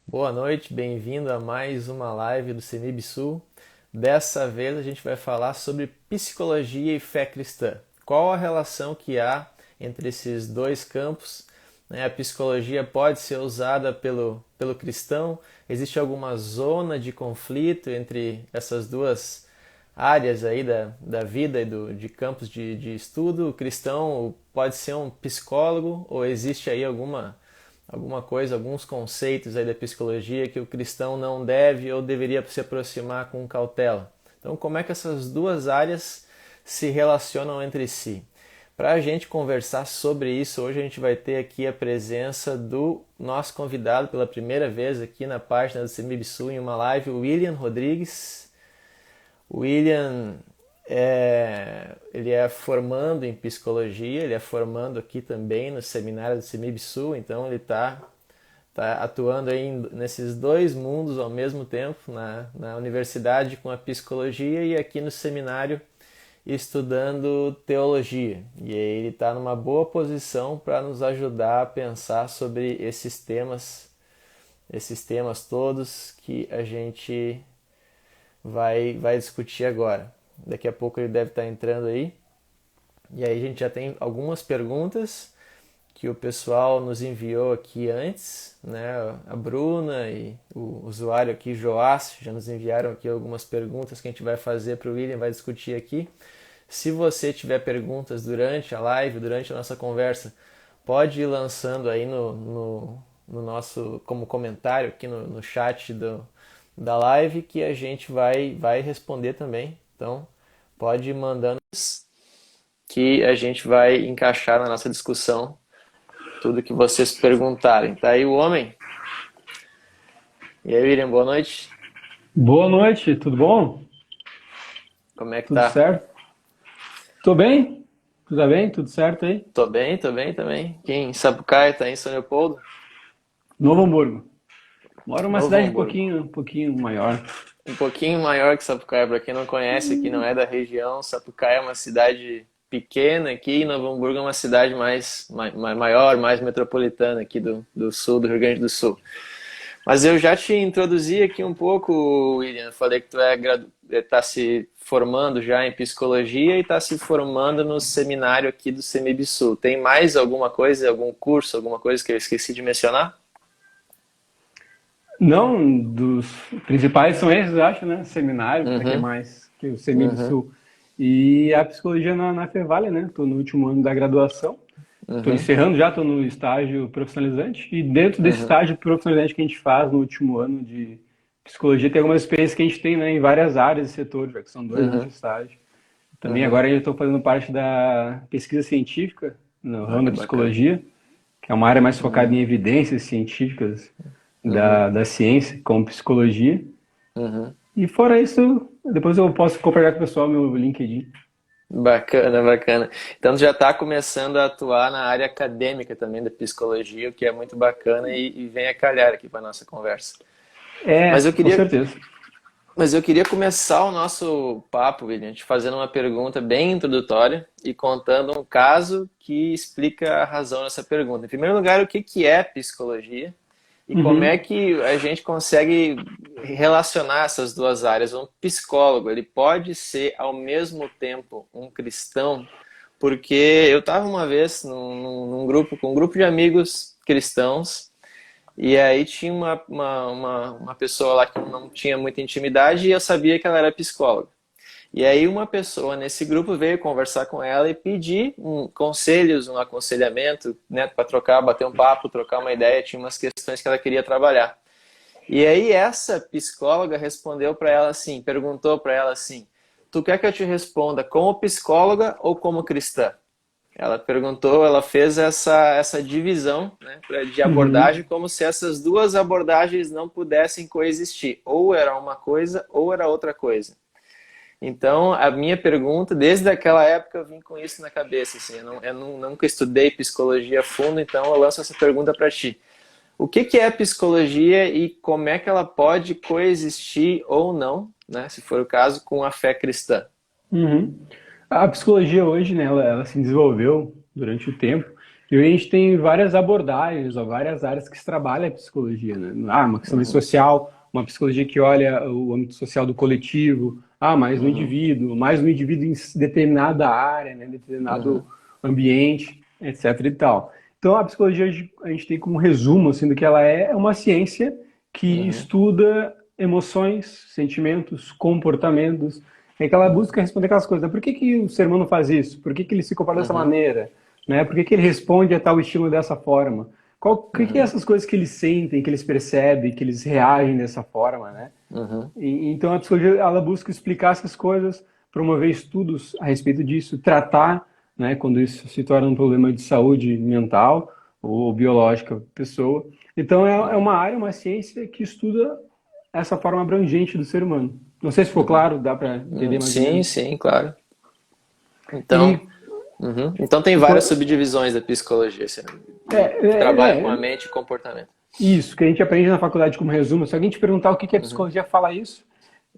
Boa noite, bem-vindo a mais uma live do CEMIB Sul. Dessa vez a gente vai falar sobre psicologia e fé cristã. Qual a relação que há entre esses dois campos? A psicologia pode ser usada pelo cristão? Existe alguma zona de conflito entre essas duas áreas aí da vida e de campos de estudo? O cristão pode ser um psicólogo ou existe aí alguma coisa, alguns conceitos aí da psicologia que o cristão não deve ou deveria se aproximar com cautela? Então, como é que essas duas áreas se relacionam entre si? Para a gente conversar sobre isso, hoje a gente vai ter aqui a presença do nosso convidado pela primeira vez aqui na página do CEMIB Sul em uma live, o William Rodrigues. O William ele é formando em psicologia, ele é formando aqui também no seminário do CEMIB Sul, então ele tá atuando aí nesses dois mundos ao mesmo tempo, na universidade com a psicologia e aqui no seminário estudando teologia. E aí ele está numa boa posição para nos ajudar a pensar sobre esses temas todos que a gente vai discutir agora. Daqui a pouco ele deve estar entrando aí. E aí a gente já tem algumas perguntas que o pessoal nos enviou aqui antes, né? A Bruna e o usuário aqui, Joás, já nos enviaram aqui algumas perguntas que a gente vai fazer para o William, vai discutir aqui. Se você tiver perguntas durante a live, durante a nossa conversa, pode ir lançando aí no nosso, como comentário aqui no chat da live que a gente vai responder também. Então, pode ir mandando que a gente vai encaixar na nossa discussão tudo que vocês perguntarem. Tá aí o homem? E aí, William, boa noite. Boa noite, tudo bom? Como é que Tudo tá? certo? Tô bem? Tudo bem? Tudo certo aí? Tô bem também. Aqui em Sapucaia, tá em São Leopoldo? Novo Hamburgo. Moro numa Novo cidade Hamburgo. um pouquinho maior. Um pouquinho maior que Sapucaia, para quem não conhece, aqui não é da região, Sapucaia é uma cidade pequena aqui, e Novo Hamburgo é uma cidade maior, mais metropolitana aqui do sul, do Rio Grande do Sul. Mas eu já te introduzi aqui um pouco, William. Falei que tu tá se formando já em psicologia e está se formando no seminário aqui do CEMIB Sul. Tem mais alguma coisa, algum curso, alguma coisa que eu esqueci de mencionar? Não, dos principais são esses, eu acho, né? Seminário, para que Uhum, mais? Que o CEMIB uhum, Sul. E a psicologia na Fevale, né? Estou no último ano da graduação. Estou uhum, encerrando já, estou no estágio profissionalizante. E dentro desse uhum, estágio profissionalizante que a gente faz no último ano de psicologia, tem algumas experiências que a gente tem, né, em várias áreas e setores, já que são 2 anos de uhum, estágio. Também uhum. agora eu estou fazendo parte da pesquisa científica no Ah, ramo que da bacana. psicologia, que é uma área mais focada em Uhum, evidências científicas uhum, da ciência, como psicologia. uhum. E fora isso, depois eu posso compartilhar com o pessoal meu LinkedIn. Bacana, bacana. Então tu já está começando a atuar na área acadêmica também da psicologia, o que é muito bacana e vem a calhar aqui para nossa conversa. É, Mas eu com queria, certeza. mas eu queria começar o nosso papo, William, te fazendo uma pergunta bem introdutória e contando um caso que explica a razão dessa pergunta. Em primeiro lugar, o que que é psicologia e como é Uhum. que a gente consegue relacionar essas duas áreas? Um psicólogo, ele pode ser ao mesmo tempo um cristão, porque eu estava uma vez num grupo com um grupo de amigos cristãos e aí tinha uma pessoa lá que não tinha muita intimidade e eu sabia que ela era psicóloga. E aí uma pessoa nesse grupo veio conversar com ela e pedir conselhos, um aconselhamento, né, para trocar, bater um papo, trocar uma ideia, tinha umas questões que ela queria trabalhar. E aí essa psicóloga respondeu para ela assim, perguntou para ela assim: "Tu quer que eu te responda como psicóloga ou como cristã?" Ela perguntou, ela fez essa divisão, né, de abordagem, Uhum. como se essas duas abordagens não pudessem coexistir. Ou era uma coisa, ou era outra coisa. Então, a minha pergunta, desde aquela época eu vim com isso na cabeça. Assim, nunca estudei psicologia a fundo, então eu lanço essa pergunta para ti. O que que é psicologia e como é que ela pode coexistir ou não, né, se for o caso, com a fé cristã? Uhum. A psicologia hoje, né, ela se desenvolveu durante o tempo. E a gente tem várias abordagens, ou várias áreas que se trabalha a psicologia, né? Uma questão mais social, uma psicologia que olha o âmbito social do coletivo, Uhum, mais no indivíduo em determinada área, né? Determinado uhum, ambiente, etc e tal. Então, a psicologia, a gente tem como resumo, assim, do que ela é uma ciência que uhum, estuda emoções, sentimentos, comportamentos, é que ela uhum, busca responder aquelas coisas. Por que que o ser humano faz isso? Por que que ele se comporta dessa uhum, maneira? Né? Por que que ele responde a tal estímulo dessa forma? O que é uhum, essas coisas que eles sentem, que eles percebem, que eles reagem dessa forma, né? uhum, Então a psicologia ela busca explicar essas coisas, promover estudos a respeito disso, tratar, né, quando isso se torna um problema de saúde mental ou biológica da pessoa. Então é uhum, uma área, uma ciência que estuda essa forma abrangente do ser humano. Não sei se ficou uhum. claro, dá para entender mais ou Sim, menos. sim, claro. Então, E uhum. Então tem várias subdivisões da psicologia, assim, que trabalha com a é mente e comportamento. isso que a gente aprende na faculdade como resumo. Se alguém te perguntar o que que a Uhum, psicologia fala isso,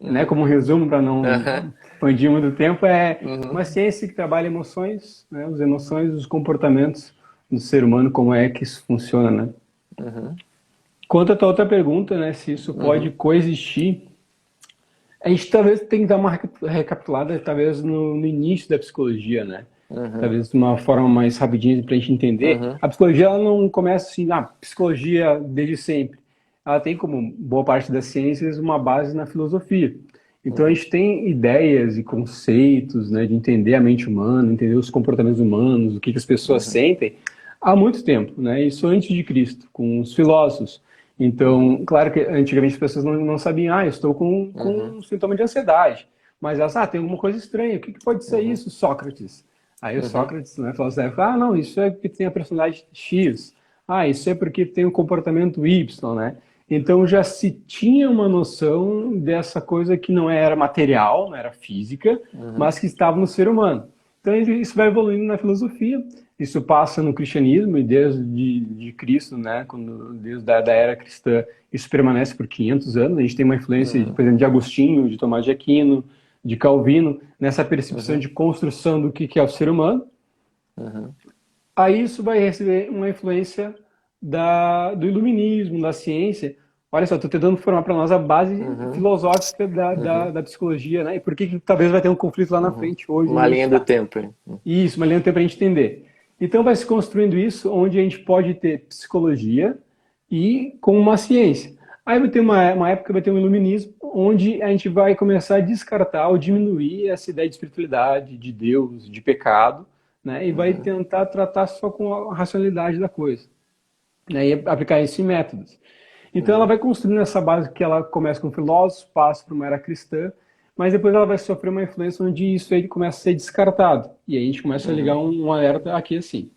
né, uhum, como um resumo para não aham, expandir muito tempo, é uhum, uma ciência que trabalha emoções, né, as emoções, os comportamentos do ser humano, como é que isso funciona, né? uhum, Quanto à tua outra pergunta, né, se isso pode uhum, coexistir, a gente talvez tenha que dar uma recapitulada, talvez no início da psicologia, né? uhum, Talvez de uma forma mais rapidinha para a gente entender. uhum, A psicologia ela não começa assim, psicologia desde sempre. Ela tem, como boa parte das ciências, uma base na filosofia. Então a uhum, gente tem ideias e conceitos, né, de entender a mente humana, entender os comportamentos humanos, o que as pessoas uhum, sentem, há muito tempo, né? Isso antes de Cristo, com os filósofos. uhum, Então, claro que antigamente as pessoas não sabiam, eu estou com uhum, um sintoma de ansiedade. Mas elas, tem alguma coisa estranha, o que pode ser uhum, isso, Sócrates? Aí o uhum, Sócrates, né, falou assim, não, isso é porque tem a personalidade X. Isso é porque tem o comportamento Y, né? Então já se tinha uma noção dessa coisa que não era material, não era física, uhum, mas que estava no ser humano. Então isso vai evoluindo na filosofia, isso passa no cristianismo e desde de Cristo, né, desde da era cristã, isso permanece por 500 anos. A gente tem uma influência, uhum, por exemplo, de Agostinho, de Tomás de Aquino, de Calvino, nessa percepção uhum, de construção do que é o ser humano. uhum, Aí isso vai receber uma influência do iluminismo, da ciência. Olha só, estou tentando formar para nós a base uhum, filosófica uhum, da psicologia, né? E por que talvez vai ter um conflito lá na uhum. frente, hoje Uma não linha do está. tempo. Aí. Isso, uma linha do tempo para a gente entender. Então vai se construindo isso, onde a gente pode ter psicologia e como uma ciência. Aí vai ter uma época, vai ter um iluminismo, onde a gente vai começar a descartar ou diminuir essa ideia de espiritualidade, de Deus, de pecado, né? E vai Uhum, tentar tratar só com a racionalidade da coisa, né? E aplicar isso em métodos. Então ela uhum, vai construindo essa base que ela começa com filósofos, passa para uma era cristã, mas depois ela vai sofrer uma influência onde isso aí começa a ser descartado. E aí a gente começa a ligar uhum, um alerta aqui assim.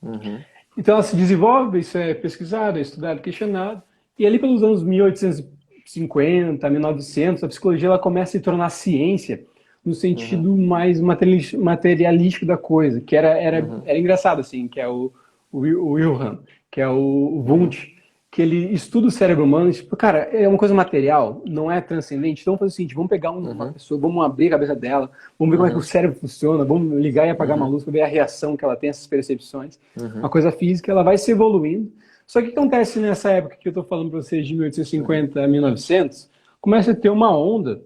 uhum, Então ela se desenvolve, isso é pesquisado, é estudado, questionado, e ali pelos anos 1850, 1900, a psicologia ela começa a se tornar ciência no uhum, sentido mais materialístico da coisa, que uhum, era engraçado assim, que é o Wilhelm, que é o uhum, Wundt, que ele estuda o cérebro humano, e, tipo, cara, é uma coisa material, não é transcendente. Então vamos fazer o seguinte, vamos pegar uma uhum, pessoa, vamos abrir a cabeça dela, vamos ver como é que o uhum, cérebro funciona, vamos ligar e apagar uma uhum, luz para ver a reação que ela tem, essas percepções. Uma uhum, coisa física, ela vai se evoluindo. Só que o que acontece nessa época que eu estou falando para vocês, de uhum, 1850 a 1900, começa a ter uma onda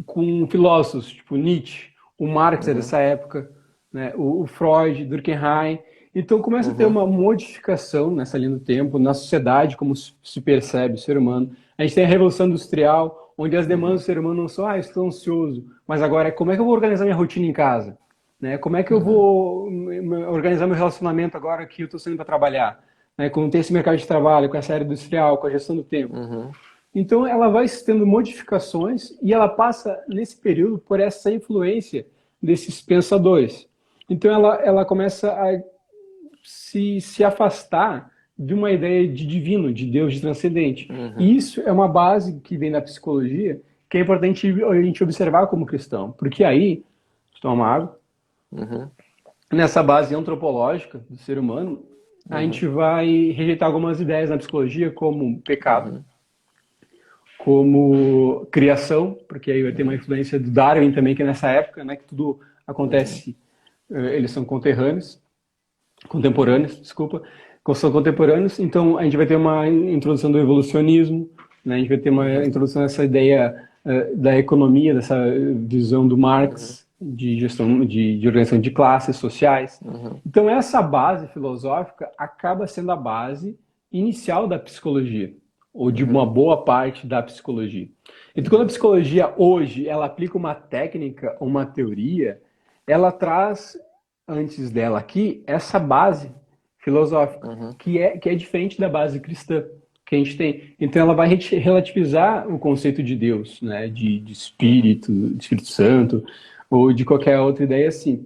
com filósofos tipo Nietzsche, o Marx é uhum, dessa época, né, o Freud, Durkheim. Então começa a ter uhum, uma modificação nessa linha do tempo, na sociedade, como se percebe o ser humano. A gente tem a Revolução Industrial, onde as demandas do uhum, ser humano não são, estou ansioso, mas agora é como é que eu vou organizar minha rotina em casa? Né? Como é que eu uhum, vou organizar meu relacionamento agora que eu estou saindo para trabalhar? Né? Quando tem esse mercado de trabalho, com essa área industrial, com a gestão do tempo. uhum, Então, ela vai tendo modificações e ela passa, nesse período, por essa influência desses pensadores. Então, ela começa a se afastar de uma ideia de divino, de Deus, de transcendente. uhum, E isso é uma base que vem da psicologia, que é importante a gente observar como cristão. Porque aí, toma água, uhum, nessa base antropológica do ser humano, a gente uhum, vai rejeitar algumas ideias na psicologia, como pecado, uhum, como criação, porque aí vai ter uma uhum, influência do Darwin também, que é nessa época, né, que tudo uhum, acontece, eles são conterrâneos. contemporâneos, desculpa, são contemporâneos. Então, a gente vai ter uma introdução do evolucionismo, né? A gente vai ter uma Uhum, introdução dessa ideia da economia, dessa visão do uhum, Marx de gestão, de organização de classes sociais. uhum, Então, essa base filosófica acaba sendo a base inicial da psicologia, ou de uma uhum, boa parte da psicologia. Então, quando a uhum, psicologia hoje ela aplica uma técnica, uma teoria, ela traz antes dela aqui essa base filosófica, uhum, que é diferente da base cristã que a gente tem. Então ela vai relativizar o conceito de Deus, né, de uhum, Espírito, de Espírito Santo, ou de qualquer outra ideia assim.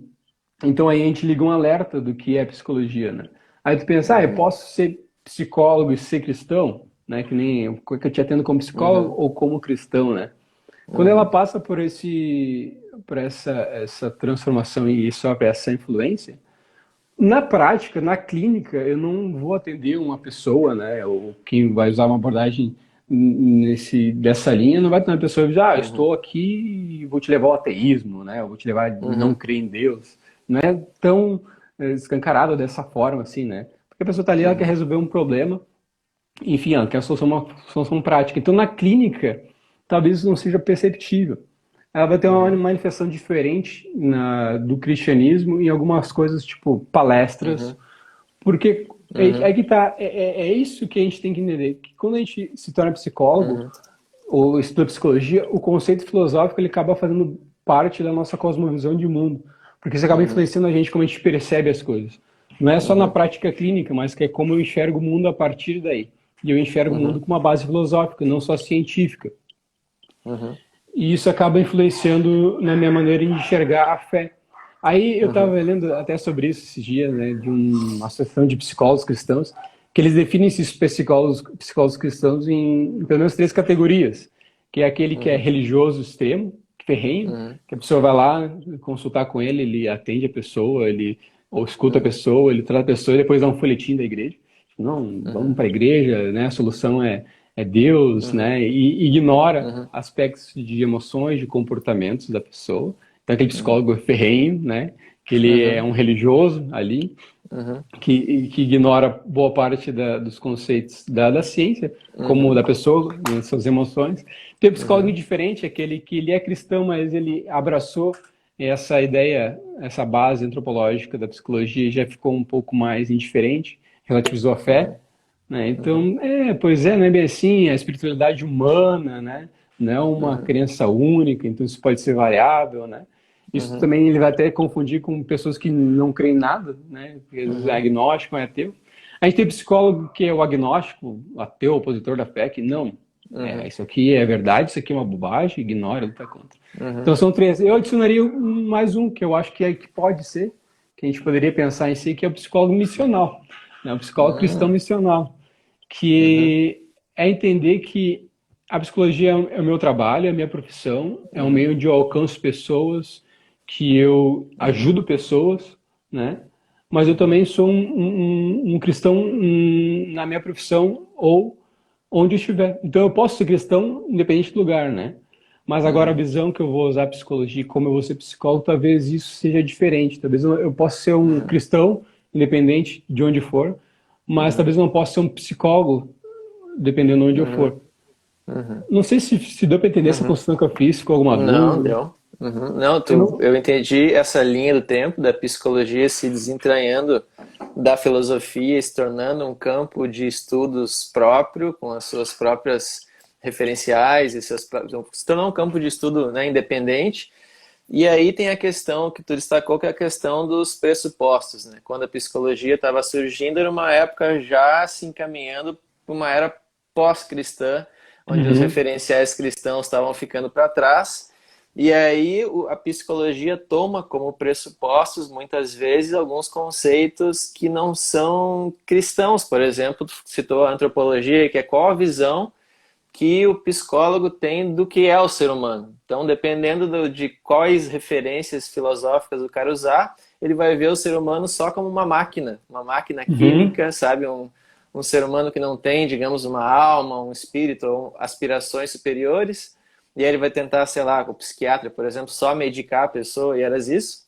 Então aí a gente liga um alerta do que é psicologia, né? Aí tu pensa, ah, eu uhum, posso ser psicólogo e ser cristão, né? Que nem eu te atendo como psicólogo uhum, ou como cristão, né? Quando ela uhum, passa por essa transformação e sofre essa influência, na prática, na clínica, eu não vou atender uma pessoa, né, ou quem vai usar uma abordagem dessa linha, não vai ter uma pessoa que diz, ah, eu uhum, estou aqui e vou te levar ao ateísmo, né, eu vou te levar a não uhum, crer em Deus. Não é tão escancarado dessa forma, assim, né? Porque a pessoa está ali, ela quer uhum, resolver um problema, enfim, ela quer uma solução prática. Então, na clínica, talvez isso não seja perceptível. Ela vai ter uma uhum, manifestação diferente do cristianismo em algumas coisas, tipo palestras, uhum, porque uhum, que tá, é isso que a gente tem que entender, que quando a gente se torna psicólogo uhum, ou estuda psicologia, o conceito filosófico ele acaba fazendo parte da nossa cosmovisão de mundo, porque isso acaba uhum, influenciando a gente como a gente percebe as coisas. Não é só na uhum, prática clínica, mas que é como eu enxergo o mundo a partir daí. E eu enxergo o mundo uhum, com uma base filosófica, não só científica. uhum, E isso acaba influenciando na minha maneira de enxergar a fé. Aí eu estava uhum, lendo até sobre isso esses dias, né, de uma associação de psicólogos cristãos, que eles definem esses psicólogos cristãos em pelo menos três categorias, que é aquele que é uhum, religioso extremo, ferrenho, uhum, que a pessoa vai lá consultar com ele, ele atende a pessoa, ele ou escuta a uhum, pessoa, ele trata a pessoa e depois dá um folhetim da igreja. Não, vamos uhum, para a igreja, né? A solução é Deus, uhum, né? E ignora uhum, aspectos de emoções, de comportamentos da pessoa. Então, aquele uhum, psicólogo ferrenho, né? Que ele é uhum, um religioso ali, uhum, que ignora boa parte dos conceitos da ciência, como uhum, da pessoa, né, suas emoções. Tem o psicólogo uhum, diferente, aquele que ele é cristão, mas ele abraçou essa ideia, essa base antropológica da psicologia e já ficou um pouco mais indiferente, relativizou a fé, uhum, né? uhum, Então, pois é, não é bem assim, a espiritualidade humana, né? Não é uma uhum, crença única, então isso pode ser variável, né? Isso uhum, também ele vai até confundir com pessoas que não creem em nada, né? Porque às vezes é uhum, agnóstico, é ateu. A gente tem psicólogo que é o agnóstico, ateu, opositor da fé, que não, uhum, isso aqui é verdade, isso aqui é uma bobagem, ignora, luta contra. Então uhum, são três. Eu adicionaria mais um, que eu acho que pode ser, que a gente poderia pensar em si, que é o psicólogo missional, né? O psicólogo cristão uhum, missional, uhum, que é entender que a psicologia é o meu trabalho, é a minha profissão, é um uhum, meio de eu alcanço pessoas, que eu uhum, ajudo pessoas, né? Mas eu uhum, também sou um cristão na minha profissão ou onde eu estiver. Então eu posso ser cristão independente do lugar, né? Mas agora a uhum, visão que eu vou usar a psicologia, como eu vou ser psicólogo, talvez isso seja diferente. Talvez eu possa ser um uhum, cristão independente de onde for, mas uhum, talvez eu não possa ser um psicólogo dependendo de onde eu uhum, for. uhum, Não sei se deu para entender essa uhum. construção que eu fiz, ficou alguma Não, dúvida. deu. Uhum. Não, Eu não... eu entendi essa linha do tempo da psicologia se desentranhando da filosofia, se tornando um campo de estudos próprio, com as suas próprias referenciais, se tornou um campo de estudo, né, independente. E aí tem a questão que tu destacou, que é a questão dos pressupostos, né? Quando a psicologia estava surgindo, era uma época já se encaminhando para uma era pós-cristã, onde os Uhum, referenciais cristãos estavam ficando para trás. E aí a psicologia toma como pressupostos, muitas vezes, alguns conceitos que não são cristãos. Por exemplo, tu citou a antropologia, que é qual a visão que o psicólogo tem do que é o ser humano. Então, dependendo de quais referências filosóficas o cara usar, ele vai ver o ser humano só como uma máquina uhum, química, sabe? Um ser humano que não tem, digamos, uma alma, um espírito ou aspirações superiores. E aí ele vai tentar, sei lá, o psiquiatra, por exemplo, só medicar a pessoa e eras isso.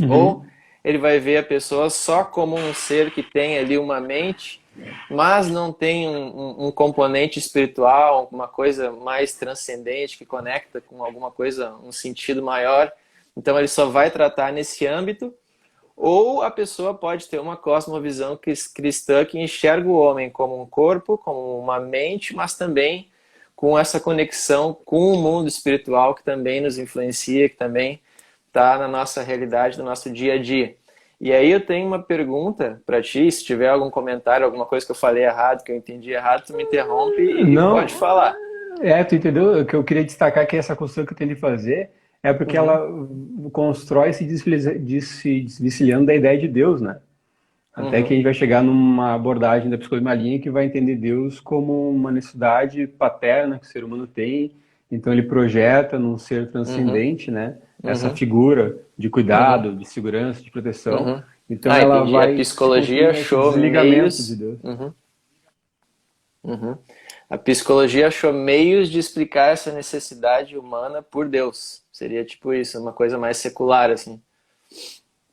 Ou uhum, ele vai ver a pessoa só como um ser que tem ali uma mente, mas não tem um componente espiritual, uma coisa mais transcendente que conecta com alguma coisa, um sentido maior. Então ele só vai tratar nesse âmbito. Ou a pessoa pode ter uma cosmovisão cristã que enxerga o homem como um corpo, como uma mente, mas também com essa conexão com o mundo espiritual que também nos influencia, que também está na nossa realidade, no nosso dia a dia. E aí eu tenho uma pergunta para ti, se tiver algum comentário, alguma coisa que eu falei errado, que eu entendi errado, tu me interrompe e Não, pode falar. tu entendeu? O que eu queria destacar é que essa construção que eu tentei fazer é porque Uhum, ela constrói se desvencilhando da ideia de Deus, né? Até que a uhum, gente vai chegar numa abordagem da psicologia maligna que vai entender Deus como uma necessidade paterna que o ser humano tem. Então ele projeta num ser uhum, transcendente, né? Essa uhum, figura de uhum, cuidado, de segurança, de proteção. uhum. Então Ah, ela entendi. A vai se psicologia construindo esse achou desligamento de meios. Deus. Uhum, uhum. A psicologia achou meios de explicar essa necessidade humana por Deus. Seria tipo isso, uma coisa mais secular, assim.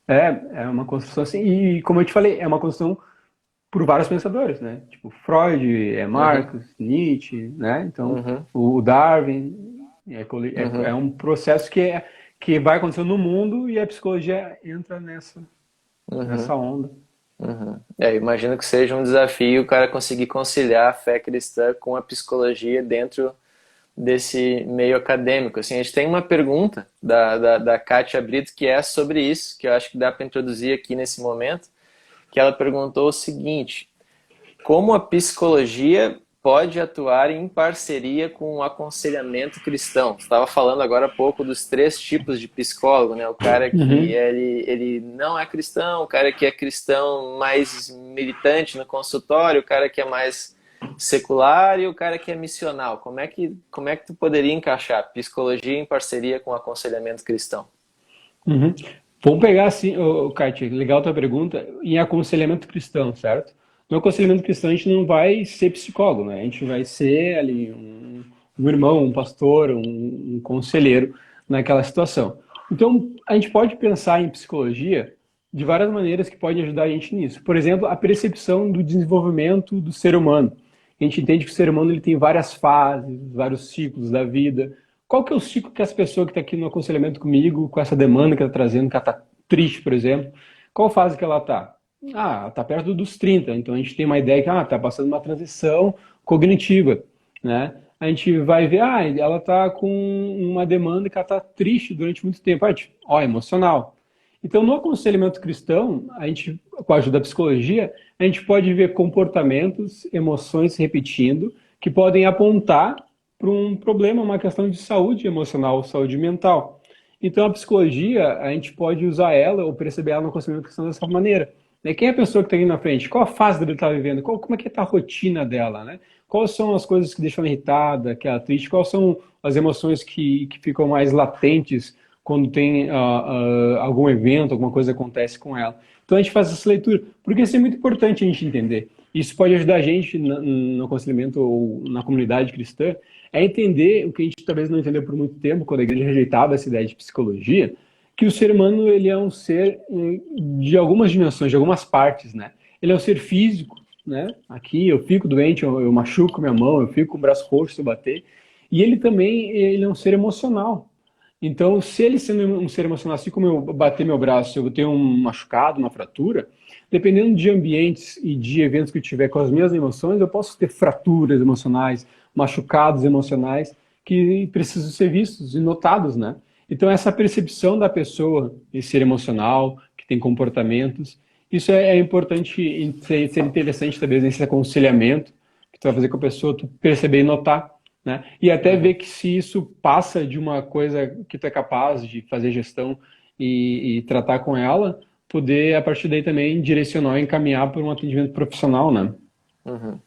É uma construção assim, e como eu te falei, é uma construção por vários pensadores, né? Tipo Freud, Uhum, Marx, Nietzsche, né? Então, uhum, o Darwin é uhum, um processo que vai acontecendo no mundo e a psicologia entra nessa uhum, onda. uhum. É, imagino que seja um desafio o cara conseguir conciliar a fé cristã com a psicologia dentro desse meio acadêmico. Assim, a gente tem uma pergunta da Kátia Brito que é sobre isso, que eu acho que dá para introduzir aqui nesse momento, que ela perguntou o seguinte: como a psicologia pode atuar em parceria com o aconselhamento cristão? Você estava falando agora há pouco dos três tipos de psicólogo, né? O cara que Uhum. ele não é cristão, o cara que é cristão mais militante no consultório, o cara que é mais secular e o cara que é missional. Como é que tu poderia encaixar psicologia em parceria com o aconselhamento cristão? Uhum. Vamos pegar assim, Kátia, legal tua pergunta, em aconselhamento cristão, certo? No aconselhamento cristão a gente não vai ser psicólogo, né? A gente vai ser ali um irmão, um pastor, um conselheiro naquela situação. Então, a gente pode pensar em psicologia de várias maneiras que pode ajudar a gente nisso. Por exemplo, a percepção do desenvolvimento do ser humano. A gente entende que o ser humano ele tem várias fases, vários ciclos da vida. Qual que é o ciclo que essa pessoa que está aqui no aconselhamento comigo, com essa demanda que ela está trazendo, que ela está triste, por exemplo, qual fase que ela está? Ah, está perto dos 30, então a gente tem uma ideia que está passando uma transição cognitiva, né? A gente vai ver, ela está com uma demanda que ela está triste durante muito tempo, emocional. Então, no aconselhamento cristão, a gente, com a ajuda da psicologia, a gente pode ver comportamentos, emoções se repetindo, que podem apontar para um problema, uma questão de saúde emocional, saúde mental. Então, a psicologia, a gente pode usar ela ou perceber ela no aconselhamento cristão dessa maneira. Né? Quem é a pessoa que está aí na frente? Qual a fase dele está vivendo? Como é que está a rotina dela? Né? Quais são as coisas que deixam ela irritada, que ela é triste? Quais são as emoções que ficam mais latentes quando tem algum evento, alguma coisa acontece com ela? Então a gente faz essa leitura, porque isso é muito importante a gente entender. Isso pode ajudar a gente no aconselhamento ou na comunidade cristã a entender o que a gente talvez não entendeu por muito tempo, quando a igreja rejeitava essa ideia de psicologia, que o ser humano ele é um ser de algumas dimensões, de algumas partes, né? Ele é um ser físico, né? Aqui eu fico doente, eu machuco minha mão, eu fico com o braço roxo se eu bater. E ele também ele é um ser emocional. Então, se ele sendo um ser emocional, assim como eu bater meu braço, eu tenho um machucado, uma fratura, dependendo de ambientes e de eventos que eu tiver com as minhas emoções, eu posso ter fraturas emocionais, machucados emocionais que precisam ser vistos e notados, né? Então, essa percepção da pessoa em ser emocional, que tem comportamentos, isso é importante, ser interessante talvez nesse aconselhamento, que tu vai fazer com a pessoa, tu perceber e notar, né? E até ver Uhum. que se isso passa de uma coisa que tu é capaz de fazer gestão e tratar com ela, poder a partir daí também direcionar e encaminhar para um atendimento profissional, né? Uhum.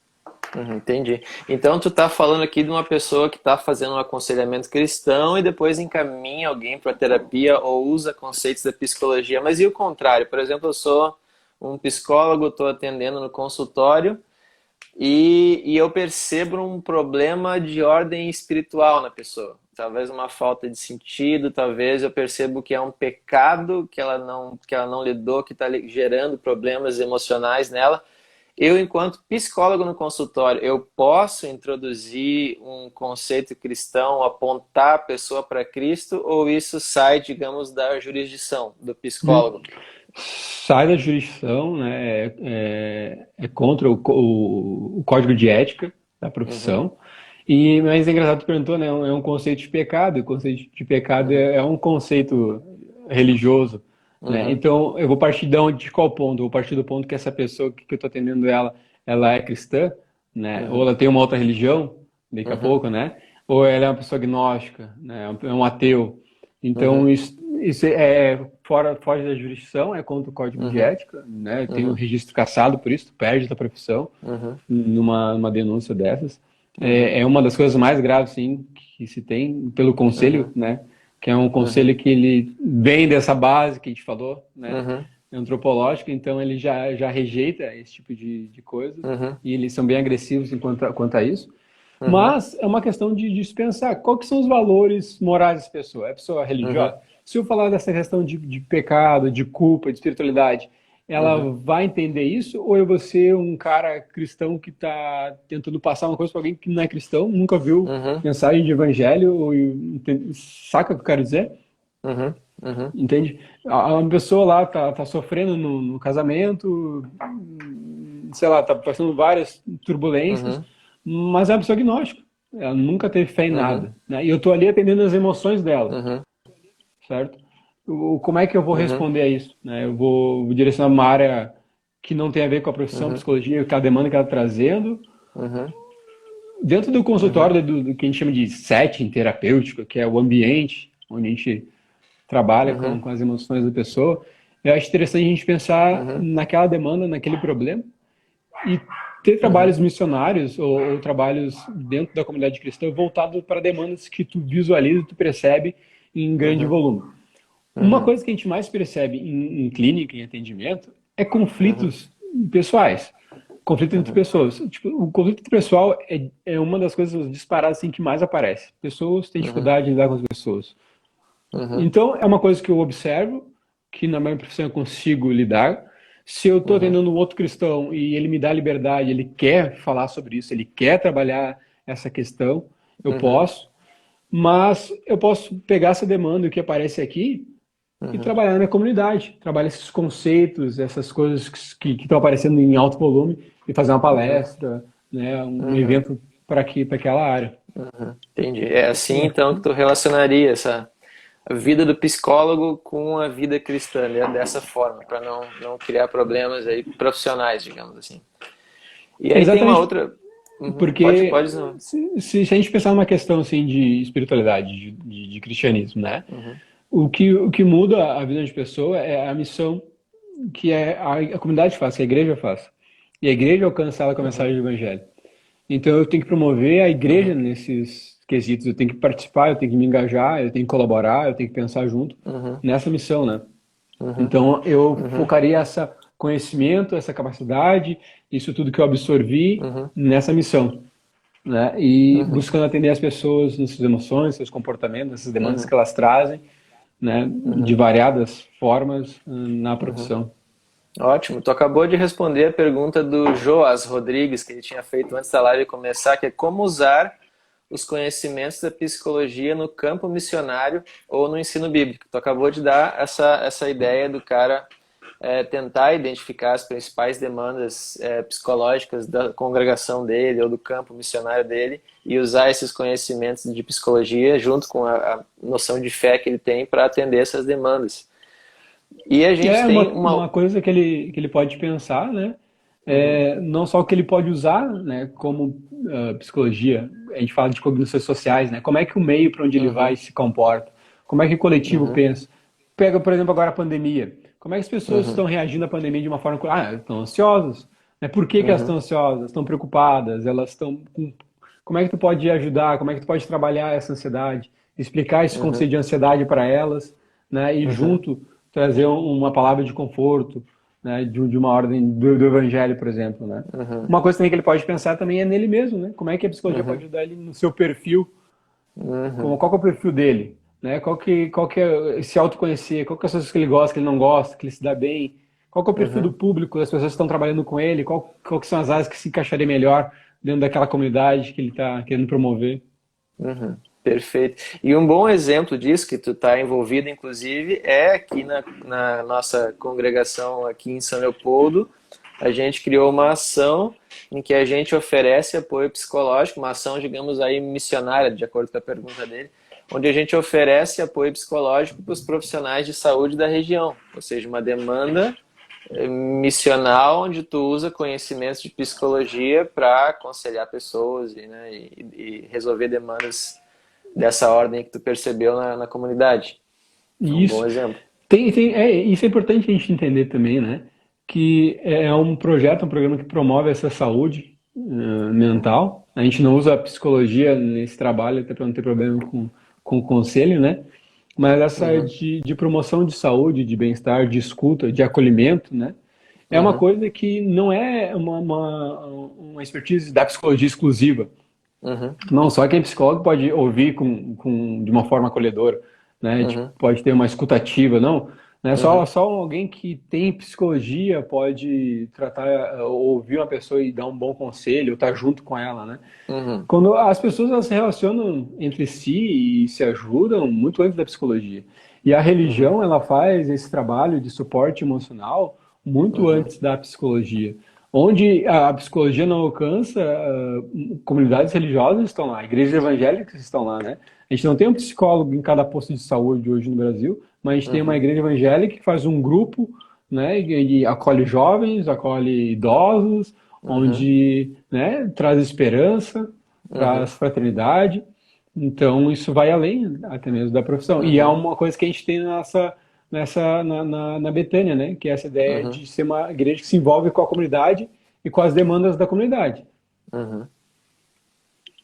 Uhum, entendi. Então tu tá falando aqui de uma pessoa que está fazendo um aconselhamento cristão e depois encaminha alguém para terapia ou usa conceitos da psicologia. Mas e o contrário? Por exemplo, eu sou um psicólogo, estou atendendo no consultório, e eu percebo um problema de ordem espiritual na pessoa. Talvez uma falta de sentido, talvez eu percebo que é um pecado que ela não lidou, que está gerando problemas emocionais nela. Eu, enquanto psicólogo no consultório, eu posso introduzir um conceito cristão, apontar a pessoa para Cristo, ou isso sai, digamos, da jurisdição do psicólogo? Sai da jurisdição, né? É contra o código de ética da Uhum, profissão. Mas é engraçado, tu perguntou, né? É um conceito de pecado, e o conceito de pecado uhum, é um conceito religioso, né? uhum, Então, eu vou partir de qual ponto? Eu vou partir do ponto que essa pessoa que eu estou atendendo ela é cristã, né? Ou uhum, ela tem uma outra religião, daqui a uhum, pouco, né? Ou ela é uma pessoa agnóstica, né? É um ateu. Então, uhum, isso é foge da jurisdição, é contra o código de uhum, ética, né? Tem um uhum, registro cassado por isso, tu perde a profissão uhum, numa denúncia dessas. uhum, É uma das coisas mais graves, sim, que se tem pelo conselho, uhum, né? Que é um conselho uhum, que ele vem dessa base que a gente falou, né? uhum, Antropológica, então ele já rejeita esse tipo de coisa uhum, e eles são bem agressivos quanto a isso. uhum, Mas é uma questão de se pensar qual que são os valores morais dessa pessoa. É pessoa uhum, religiosa? Se eu falar dessa questão de pecado, de culpa, de espiritualidade, ela uhum, vai entender isso? Ou eu vou ser um cara cristão que está tentando passar uma coisa para alguém que não é cristão, nunca viu uhum, mensagem de evangelho, saca o que eu quero dizer? uhum, uhum, Entende? Uma pessoa lá tá sofrendo no casamento, sei lá, tá passando várias turbulências, uhum, mas é uma pessoa agnóstica. Ela nunca teve fé em uhum, nada, né? E eu tô ali atendendo as emoções dela, uhum, certo? Como é que eu vou uhum, responder a isso, né? Eu vou direcionar uma área que não tem a ver com a profissão uhum, psicologia, com a demanda que ela está trazendo, uhum, dentro do uhum, consultório do que a gente chama de setting terapêutico, que é o ambiente onde a gente trabalha uhum, com as emoções da pessoa. Eu acho interessante a gente pensar uhum, naquela demanda, naquele problema e ter uhum, trabalhos missionários ou trabalhos dentro da comunidade cristã voltados para demandas que tu visualiza, tu percebe em grande uhum, volume. Uma uhum, coisa que a gente mais percebe em clínica, em atendimento, é uhum, conflitos pessoais. Conflito entre uhum, pessoas. Tipo, o conflito pessoal é uma das coisas disparadas assim, que mais aparece. Pessoas têm uhum, dificuldade de lidar com as pessoas. uhum, Então, é uma coisa que eu observo, que na minha profissão eu consigo lidar. Se eu estou uhum, atendendo um outro cristão e ele me dá liberdade, ele quer falar sobre isso, ele quer trabalhar essa questão, eu uhum, posso. Mas eu posso pegar essa demanda que aparece aqui e uhum, trabalhar na minha comunidade, trabalhar esses conceitos, essas coisas que estão aparecendo em alto volume e fazer uma uhum, palestra, né, um uhum, evento para aquela área. uhum. Entendi. É assim então que tu relacionaria essa a vida do psicólogo com a vida cristã, né? Dessa forma, para não criar problemas aí profissionais, digamos assim. E aí tem uma Exatamente, outra. Uhum. porque Pode não. se a gente pensar numa questão assim de espiritualidade, de cristianismo, né? Uhum, O que muda a vida de pessoa é a missão que a comunidade faz, que a igreja faz. E a igreja alcança ela com a uhum, mensagem do evangelho. Então eu tenho que promover a igreja uhum, nesses quesitos, eu tenho que participar, eu tenho que me engajar, eu tenho que colaborar, eu tenho que pensar junto uhum, nessa missão, né? uhum, Então eu uhum, focaria essa conhecimento, essa capacidade, isso tudo que eu absorvi uhum, nessa missão, né? E uhum, buscando atender as pessoas nas suas emoções, seus comportamentos, essas demandas uhum, que elas trazem, né? De uhum, variadas formas na uhum. profissão. Ótimo. Tu acabou de responder a pergunta do Joas Rodrigues, que ele tinha feito antes da live começar, que é como usar os conhecimentos da psicologia no campo missionário ou no ensino bíblico. Tu acabou de dar essa ideia do cara tentar identificar as principais demandas psicológicas da congregação dele ou do campo missionário dele e usar esses conhecimentos de psicologia junto com a noção de fé que ele tem para atender essas demandas. E a gente É tem uma uma. coisa que ele pode pensar, né? Uhum, Não só o que ele pode usar, né, como psicologia, a gente fala de cognições sociais, né? Como é que o meio para onde ele vai uhum, se comporta? Como é que o coletivo uhum, pensa? Pega, por exemplo, agora a pandemia. Como é que as pessoas uhum, estão reagindo à pandemia de uma forma... estão ansiosas. Né? Por que elas uhum, estão ansiosas? Estão preocupadas? Elas estão... Como é que tu pode ajudar? Como é que tu pode trabalhar essa ansiedade? Explicar esse uhum, conceito de ansiedade para elas, né? E uhum, junto trazer uma palavra de conforto, né, de uma ordem do evangelho, por exemplo, né? Uhum. Uma coisa também que ele pode pensar também é nele mesmo, né? Como é que a psicologia pode Uhum. ajudar ele no seu perfil, Uhum. qual que é o perfil dele, né? Qual que é se autoconhecer, qual que é as coisas que ele gosta, que ele não gosta, que ele se dá bem, qual que é o perfil do Uhum. público, das pessoas que estão trabalhando com ele, qual que são as áreas que se encaixaria melhor dentro daquela comunidade que ele está querendo promover. Uhum. Perfeito. E um bom exemplo disso, que tu está envolvido, inclusive, é aqui na nossa congregação aqui em São Leopoldo. A gente criou uma ação em que a gente oferece apoio psicológico, uma ação, digamos aí, missionária, de acordo com a pergunta dele, onde a gente oferece apoio psicológico para os profissionais de saúde da região, ou seja, uma demanda missional onde tu usa conhecimentos de psicologia para aconselhar pessoas e, né, e resolver demandas dessa ordem que tu percebeu na comunidade. É um E bom exemplo. isso é importante a gente entender também, né? Que é um projeto, um programa que promove essa saúde mental. A gente não usa a psicologia nesse trabalho, até para não ter problema com o conselho, né? Mas essa Uhum, de promoção de saúde, de bem-estar, de escuta, de acolhimento, né? É uma uhum, coisa que não é uma expertise da psicologia exclusiva. uhum, Não, só quem é psicólogo pode ouvir de uma forma acolhedora, né? Tipo, uhum, pode ter uma escutativa, não. Né? uhum, Só alguém que tem psicologia pode tratar, ouvir uma pessoa e dar um bom conselho, ou estar junto com ela, né? uhum, Quando as pessoas elas se relacionam entre si e se ajudam muito antes da psicologia. E a uhum, religião, ela faz esse trabalho de suporte emocional muito uhum, antes da psicologia. Onde a psicologia não alcança, comunidades religiosas estão lá, igrejas evangélicas estão lá, né? A gente não tem um psicólogo em cada posto de saúde hoje no Brasil, mas a gente tem uma uhum, igreja evangélica que faz um grupo, né, e acolhe jovens, acolhe idosos, uhum, onde, né, traz esperança, uhum, traz fraternidade. Então, isso vai além até mesmo da profissão. E é uhum, uma coisa que a gente tem na Betânia, né? Que é essa ideia uhum, de ser uma igreja que se envolve com a comunidade e com as demandas da comunidade. uhum.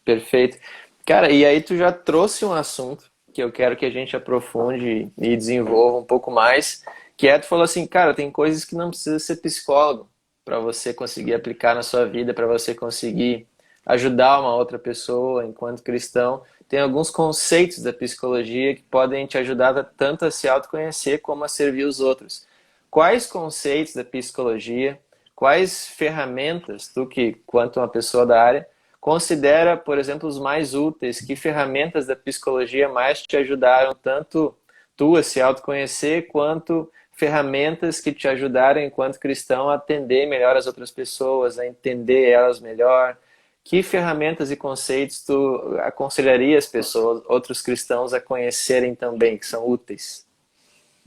Perfeito. Cara, e aí tu já trouxe um assunto que eu quero que a gente aprofunde e desenvolva um pouco mais, que é, tu falou assim, cara, tem coisas que não precisa ser psicólogo para você conseguir aplicar na sua vida, para você conseguir ajudar uma outra pessoa enquanto cristão. Tem alguns conceitos da psicologia que podem te ajudar tanto a se autoconhecer como a servir os outros. Quais conceitos da psicologia, quais ferramentas, tu que, quanto uma pessoa da área, considera, por exemplo, os mais úteis? Que ferramentas da psicologia mais te ajudaram, tanto tu a se autoconhecer, quanto ferramentas que te ajudaram, enquanto cristão, a atender melhor as outras pessoas, a entender elas melhor? Que ferramentas e conceitos tu aconselharia as pessoas, outros cristãos, a conhecerem também, que são úteis?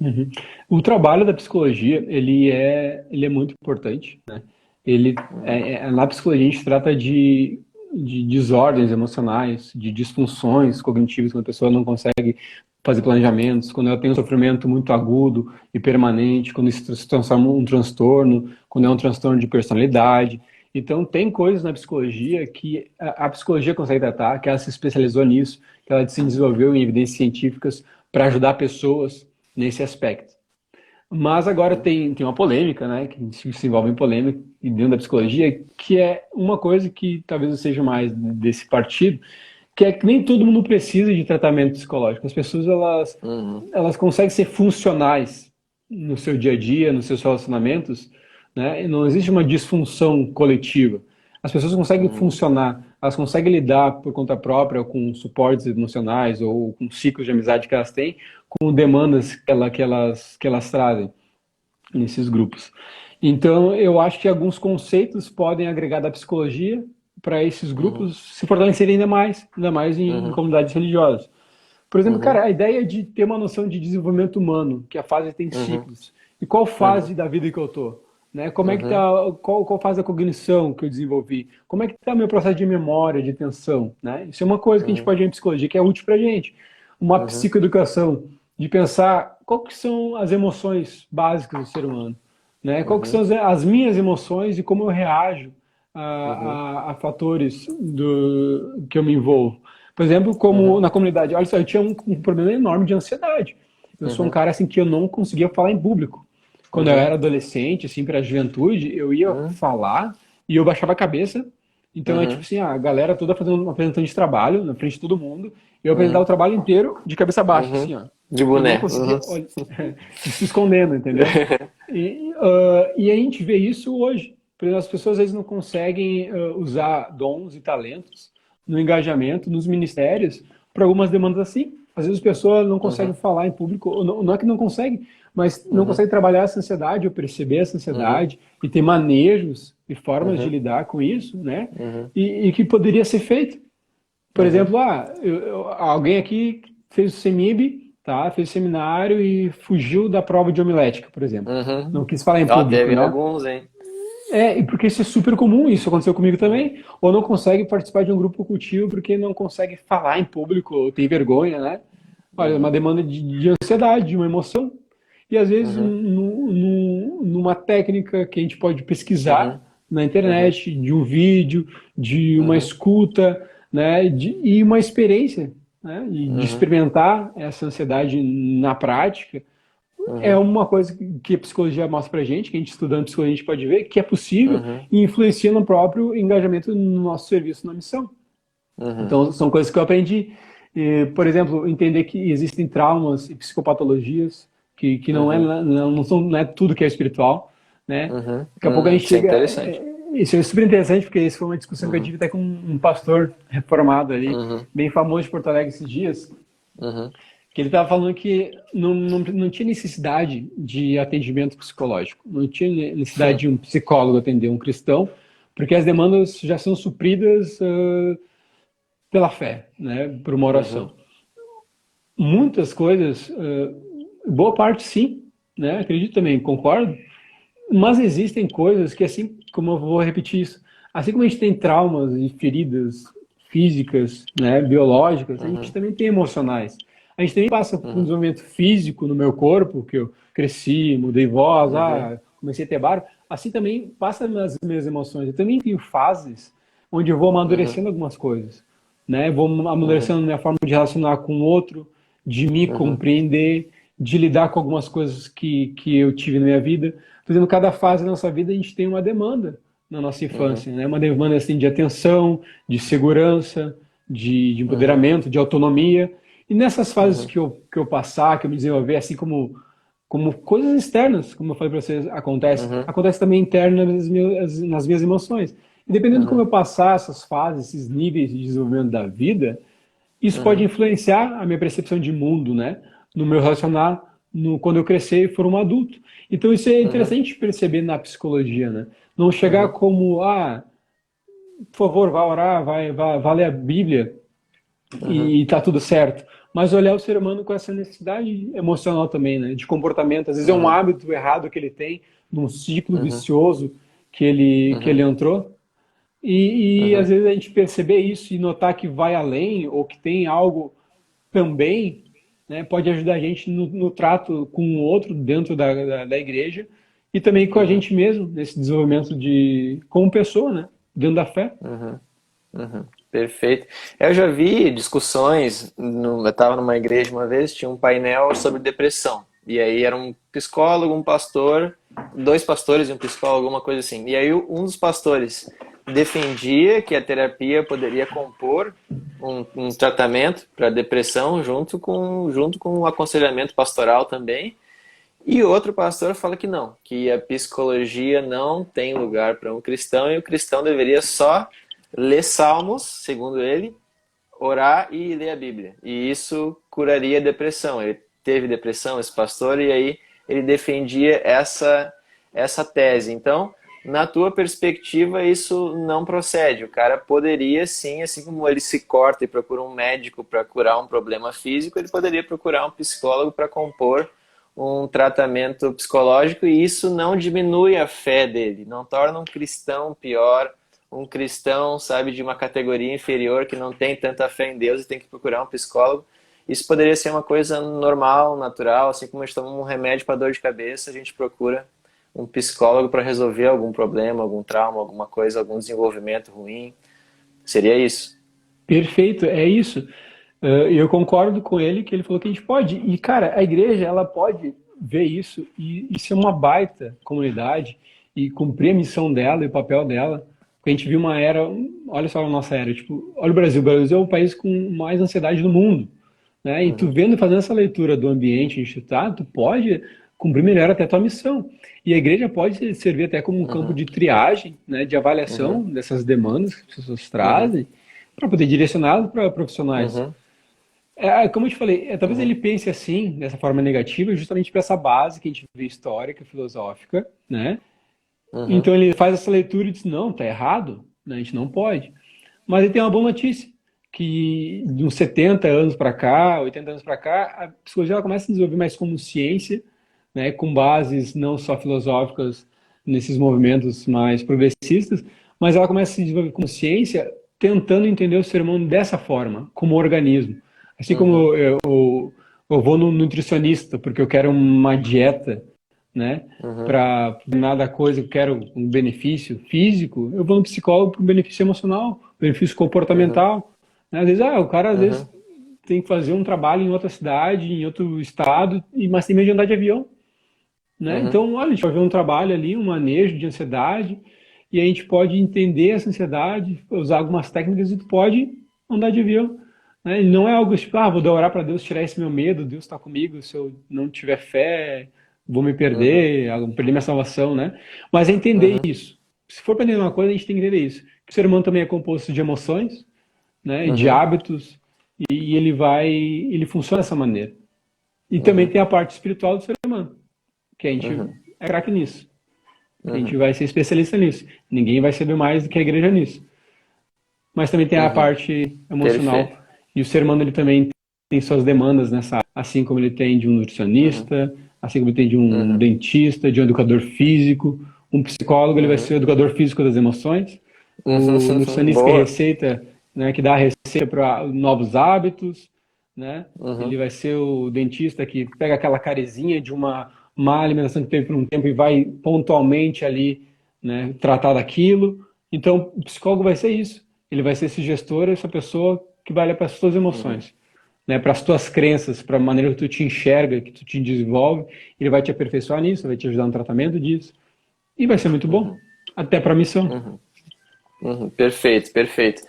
Uhum. O trabalho da psicologia, ele é muito importante, né? Na psicologia a gente trata de desordens emocionais, de disfunções cognitivas, quando a pessoa não consegue fazer planejamentos, quando ela tem um sofrimento muito agudo e permanente, quando isso se transforma em um transtorno, quando é um transtorno de personalidade. Então, tem coisas na psicologia que a psicologia consegue tratar, que ela se especializou nisso, que ela se desenvolveu em evidências científicas para ajudar pessoas nesse aspecto. Mas agora Uhum, tem uma polêmica, né, que se envolve em polêmica dentro da uhum, psicologia, que é uma coisa que talvez não seja mais desse partido, que é que nem todo mundo precisa de tratamento psicológico. As pessoas, uhum, elas conseguem ser funcionais no seu dia a dia, nos seus relacionamentos, né, e não existe uma disfunção coletiva. As pessoas conseguem uhum, funcionar, elas conseguem lidar por conta própria com suportes emocionais ou com ciclos de amizade que elas têm, com demandas que elas trazem nesses grupos. Então, eu acho que alguns conceitos podem agregar da psicologia para esses uhum, grupos se fortalecerem ainda mais em uhum, comunidades religiosas. Por exemplo, uhum, cara, a ideia de ter uma noção de desenvolvimento humano, que a fase tem uhum, ciclos. E qual uhum, fase da vida que eu tô? Né? Como é que tá, uhum, qual fase da cognição que eu desenvolvi? Como é que está o meu processo de memória, de atenção? Né? Isso é uma coisa que a gente uhum, pode ver em psicologia que é útil para gente. Uma uhum, psicoeducação, de pensar quais que são as emoções básicas do ser humano. Né? Quais que são uhum, as minhas emoções e como eu reajo uhum, a fatores que eu me envolvo. Por exemplo, como uhum, na comunidade, olha só, eu tinha um problema enorme de ansiedade. Eu sou um uhum, cara assim que eu não conseguia falar em público. quando eu era adolescente, assim, para a juventude, eu ia uhum, falar e eu baixava a cabeça. Então é tipo uhum, assim, a galera toda fazendo uma apresentação de trabalho na frente de todo mundo. Eu apresentava uhum, o trabalho inteiro de cabeça baixa, uhum. assim, ó. De Eu não boné. Uhum. conseguia olhar, se escondendo, entendeu? E a gente vê isso hoje. Por exemplo, as pessoas às vezes não conseguem usar dons e talentos no engajamento, nos ministérios, para algumas demandas assim. Às vezes as pessoas não conseguem Uhum, falar em público, ou não é que não conseguem, mas não uhum, conseguem trabalhar essa ansiedade ou perceber essa uhum, ansiedade e ter manejos e formas de uhum, lidar com isso, né? uhum, E que poderia ser feito. Por uhum, exemplo, alguém aqui fez o CEMIB, tá? Fez o seminário e fugiu da prova de homilética, por exemplo. uhum. Não quis falar em Ó, público, teve né? alguns, hein? E porque isso é super comum, isso aconteceu comigo Uhum, também. Ou não consegue participar de um grupo cultivo porque não consegue falar em público, ou tem vergonha, né? Olha, é uma uhum, demanda de ansiedade, de uma emoção. E às vezes, uhum, numa técnica que a gente pode uhum, pesquisar na uhum, internet, de um vídeo, de uma uhum, escuta, né? E uma experiência, né? De uhum, experimentar essa ansiedade na prática é uhum, uma coisa que a psicologia mostra pra gente, que a gente estudando psicologia a gente pode ver, que é possível uhum, e influencia no próprio engajamento no nosso serviço, na missão. uhum, Então, são coisas que eu aprendi. Por exemplo, entender que existem traumas e psicopatologias, que não é, uhum, não é tudo que é espiritual, né? uhum, Daqui a pouco a gente Isso é chega... interessante. Isso é super interessante, porque isso foi uma discussão que eu Uhum, tive até com um pastor reformado ali, uhum, bem famoso de Porto Alegre esses dias, uhum, que ele estava falando que não tinha necessidade de atendimento psicológico, não tinha necessidade de um psicólogo atender um cristão, porque as demandas já são supridas pela fé, né, por uma uhum, oração. Muitas coisas, boa parte sim, né, acredito também, concordo, mas existem coisas que, assim como eu vou repetir isso, assim como a gente tem traumas e feridas físicas, né, biológicas, a gente uhum, também tem emocionais. A gente também passa por um uhum, desenvolvimento físico no meu corpo, que eu cresci, mudei voz, uhum, comecei a ter barba. Assim também passa nas minhas emoções. Eu também tenho fases onde eu vou uhum, amadurecendo algumas coisas, né? Vou uhum, amadurecendo minha forma de relacionar com o outro, de me uhum, compreender, de lidar com algumas coisas que eu tive na minha vida. Por exemplo, cada fase da nossa vida a gente tem uma demanda na nossa uhum, infância, né? Uma demanda assim de atenção, de segurança, de uhum, empoderamento, de autonomia. E nessas fases uhum, que eu passar, que eu me desenvolver, assim como coisas externas, como eu falei para vocês, uhum, acontece também interno nas minhas emoções. E dependendo de como uhum, eu passar essas fases, esses níveis de desenvolvimento da vida, isso pode uhum, influenciar a minha percepção de mundo, né? No meu relacionar, quando eu crescer e for um adulto. Então isso é uhum, interessante perceber na psicologia, né? Não chegar uhum, como, por favor, vá orar, vá ler a Bíblia uhum, e tá tudo certo. Mas olhar o ser humano com essa necessidade emocional também, né? De comportamento. Às vezes é um uhum, hábito errado que ele tem, num ciclo uhum, vicioso que ele uhum, entrou. Às uhum, vezes a gente perceber isso e notar que vai além ou que tem algo também, né, pode ajudar a gente no trato com o outro dentro da igreja e também com a uhum, gente mesmo nesse desenvolvimento de como pessoa, né, dentro da fé. uhum, uhum. Perfeito. Eu já vi discussões, eu estava numa igreja uma vez, tinha um painel sobre depressão. E aí era um psicólogo, um pastor, dois pastores e um psicólogo, alguma coisa assim. E aí um dos pastores defendia que a terapia poderia compor um tratamento para depressão junto com o aconselhamento pastoral também. E outro pastor fala que não, que a psicologia não tem lugar para um cristão e o cristão deveria só ler salmos, segundo ele, orar e ler a Bíblia. E isso curaria a depressão. Ele teve depressão, esse pastor, e aí ele defendia essa tese. Então, na tua perspectiva, isso não procede. O cara poderia sim, assim como ele se corta e procura um médico para curar um problema físico, ele poderia procurar um psicólogo para compor um tratamento psicológico e isso não diminui a fé dele, não torna um cristão pior, um cristão, sabe, de uma categoria inferior que não tem tanta fé em Deus e tem que procurar um psicólogo. Isso poderia ser uma coisa normal, natural, assim como a gente toma um remédio para dor de cabeça, a gente procura um psicólogo para resolver algum problema, algum trauma, alguma coisa, algum desenvolvimento ruim. Seria isso. Perfeito, é isso. Eu concordo com ele que ele falou que a gente pode. E, cara, a igreja, ela pode ver isso e ser uma baita comunidade e cumprir a missão dela e o papel dela. Porque a gente viu uma era, olha só a nossa era, tipo, olha o Brasil é o país com mais ansiedade do mundo, né? E tu vendo, fazendo essa leitura do ambiente em que tu tá, tu pode cumprir melhor até a tua missão. E a igreja pode servir até como um campo de triagem, né, de avaliação dessas demandas que as pessoas trazem, para poder direcioná-las para profissionais. Como eu te falei, talvez ele pense assim, dessa forma negativa, justamente para essa base que a gente vê histórica, filosófica, né? Então ele faz essa leitura e diz, não, tá errado, né? A gente não pode. Mas ele tem uma boa notícia, que de uns 70 anos para cá, 80 anos para cá, a psicologia ela começa a desenvolver mais como ciência, né, com bases não só filosóficas nesses movimentos mais progressistas, mas ela começa a se desenvolver como ciência, tentando entender o ser humano dessa forma, como organismo. Assim como eu vou no nutricionista porque eu quero uma dieta, né, para nada coisa, eu quero um benefício físico, eu vou no psicólogo para um benefício emocional, benefício comportamental. Né? Às vezes, o cara às vezes tem que fazer um trabalho em outra cidade, em outro estado, mas tem medo de andar de avião. Né? Então, olha, a gente vai ver um trabalho ali, um manejo de ansiedade, e a gente pode entender essa ansiedade, usar algumas técnicas e tu pode andar de avião. Né? E não é algo tipo, vou orar para Deus tirar esse meu medo, Deus está comigo, se eu não tiver fé, vou me perder, perder minha salvação, né? Mas é entender isso. Se for para entender uma coisa, a gente tem que entender isso. Que o ser humano também é composto de emoções, né? De hábitos, e ele funciona dessa maneira. E também tem a parte espiritual do ser humano, que a gente é craque nisso. A gente vai ser especialista nisso. Ninguém vai saber mais do que a igreja nisso. Mas também tem a parte emocional. Perfeito. E o ser humano ele também tem suas demandas nessa área. Assim como ele tem de um nutricionista, assim como ele tem de um dentista, de um educador físico. Um psicólogo ele vai ser o educador físico das emoções. O nutricionista que receita, né, que dá a receita para novos hábitos. Né? Ele vai ser o dentista que pega aquela carezinha de uma má alimentação que teve por um tempo e vai pontualmente ali, né, tratar daquilo. Então, o psicólogo vai ser isso. Ele vai ser esse gestor, essa pessoa que vai olhar para as suas emoções, né, para as tuas crenças, para a maneira que tu te enxerga, que tu te desenvolve. Ele vai te aperfeiçoar nisso, vai te ajudar no tratamento disso. E vai ser muito bom, até para a missão. Perfeito, perfeito.